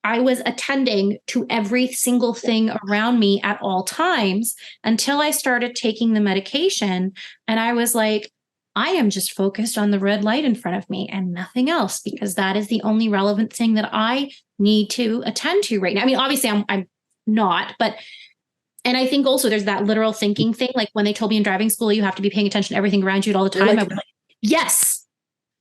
attending to every single thing around me at all times until I started taking the medication. And I was like, I am just focused on the red light in front of me and nothing else, because that is the only relevant thing that I need to attend to right now. I mean, obviously I'm not, but, and I think also there's that literal thinking thing. Like when they told me in driving school, you have to be paying attention to everything around you at all the time. I was like, yes,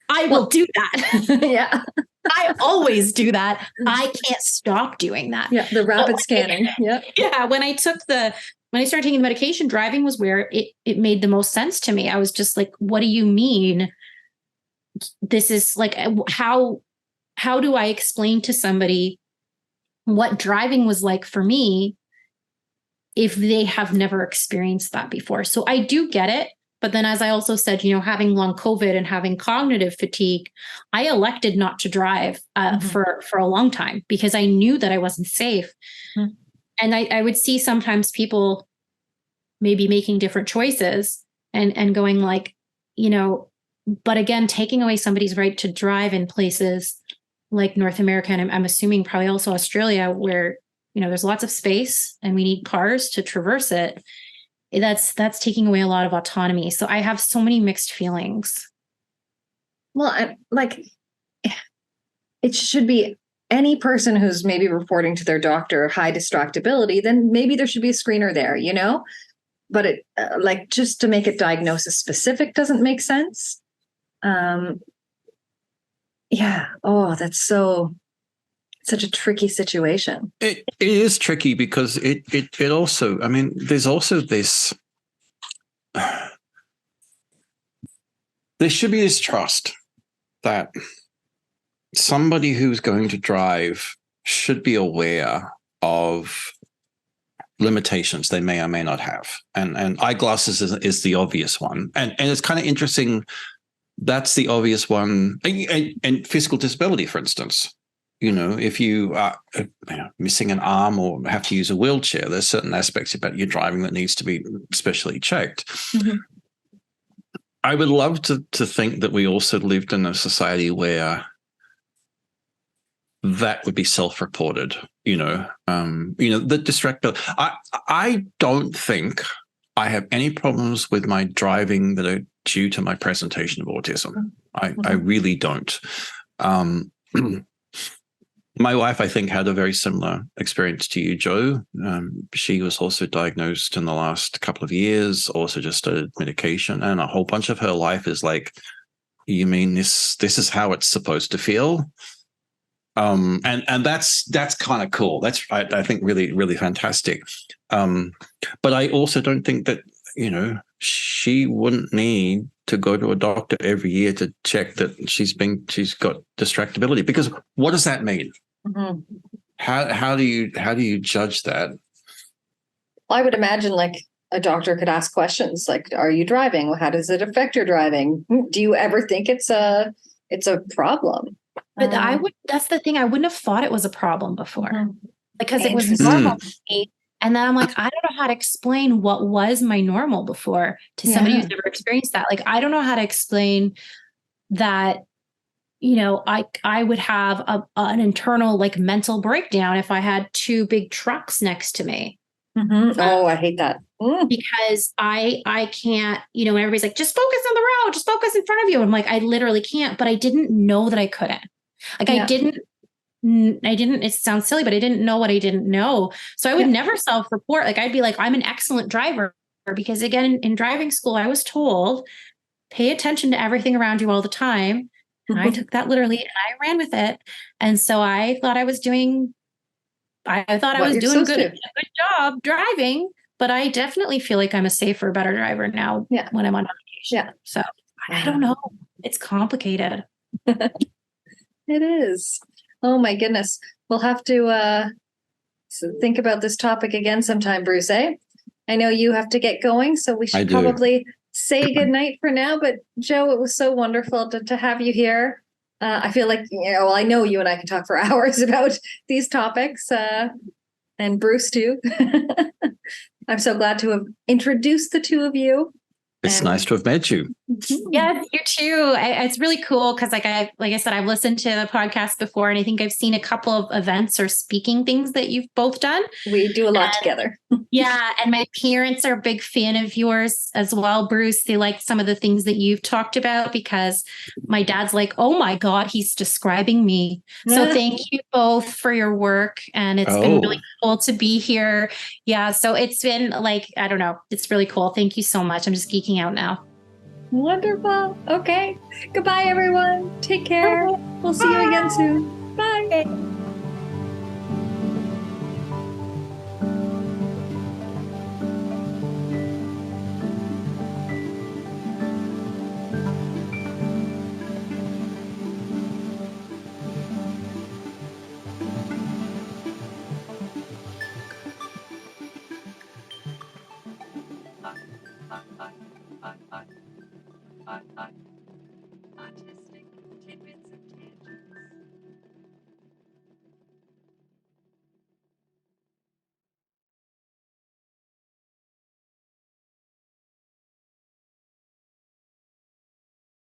I will do that. Yeah. I always do that. I can't stop doing that. Yeah. The rapid scanning. Yeah. Yeah. When I started taking the medication, driving was where it made the most sense to me. I was just like, what do you mean? This is like, how do I explain to somebody what driving was like for me if they have never experienced that before? So I do get it. But then, as I also said, you know, having long COVID and having cognitive fatigue, I elected not to drive for a long time because I knew that I wasn't safe. Mm-hmm. And I would see sometimes people maybe making different choices and going like, you know, but again, taking away somebody's right to drive in places like North America, and I'm assuming probably also Australia, where, you know, there's lots of space and we need cars to traverse it. That's taking away a lot of autonomy. So I have so many mixed feelings. Well, like it should be any person who's maybe reporting to their doctor high distractibility, then maybe there should be a screener there, you know, but it like just to make it diagnosis specific doesn't make sense. Yeah. Oh, that's such a tricky situation. It is tricky because it also, I mean, there's also this, there should be this trust that somebody who's going to drive should be aware of limitations they may or may not have. And eyeglasses is the obvious one. And it's kind of interesting. That's the obvious one. And physical disability, for instance. You know, if you are missing an arm or have to use a wheelchair, there's certain aspects about your driving that needs to be specially checked. Mm-hmm. I would love to think that we also lived in a society where that would be self-reported. The distractibility. I don't think I have any problems with my driving that are due to my presentation of autism. Mm-hmm. I really don't. My wife, I think, had a very similar experience to you, Joe. She was also diagnosed in the last couple of years, also just started medication, and a whole bunch of her life is like, you mean this is how it's supposed to feel? And that's kind of cool. That's, I think, really, really fantastic. But I also don't think that, you know, she wouldn't need to go to a doctor every year to check that she's got distractibility, because what does that mean? Mm-hmm. How do you judge that? I would imagine like a doctor could ask questions like, are you driving? How does it affect your driving? Do you ever think it's a problem? But that's the thing. I wouldn't have thought it was a problem before because it was normal to me. And then I'm like, I don't know how to explain what was my normal before to somebody who's never experienced that. Like, I don't know how to explain that, you know, I would have an internal like mental breakdown if I had two big trucks next to me. Mm-hmm. Oh, I hate that. Because I can't, you know, when everybody's like, just focus on the road, just focus in front of you. I'm like, I literally can't, but I didn't know that I couldn't. Like, I didn't, it sounds silly, but I didn't know what I didn't know. So I would never self-report. Like, I'd be like, I'm an excellent driver, because again, in driving school, I was told, pay attention to everything around you all the time. And I took that literally and I ran with it. And so I thought I was doing a good job driving, but I definitely feel like I'm a safer, better driver now when I'm on medication. Yeah. So I don't know. It's complicated. It is. Oh my goodness. We'll have to think about this topic again sometime, Bruce, eh? I know you have to get going, so we should probably say goodnight for now. But Joe, it was so wonderful to have you here. I feel like, well, I know you and I can talk for hours about these topics, and Bruce too. I'm so glad to have introduced the two of you. It's nice to have met you. Yes, you too. It's really cool because, like I said, I've listened to the podcast before, and I think I've seen a couple of events or speaking things that you've both done. We do a lot together. Yeah, and my parents are a big fan of yours as well, Bruce. They like some of the things that you've talked about because my dad's like, "Oh my God, he's describing me." So thank you both for your work, and it's been really cool to be here. Yeah, so it's been like, I don't know, it's really cool. Thank you so much. I'm just geeking out now. Wonderful. Okay. Goodbye, everyone. Take care. We'll see you again soon. Bye.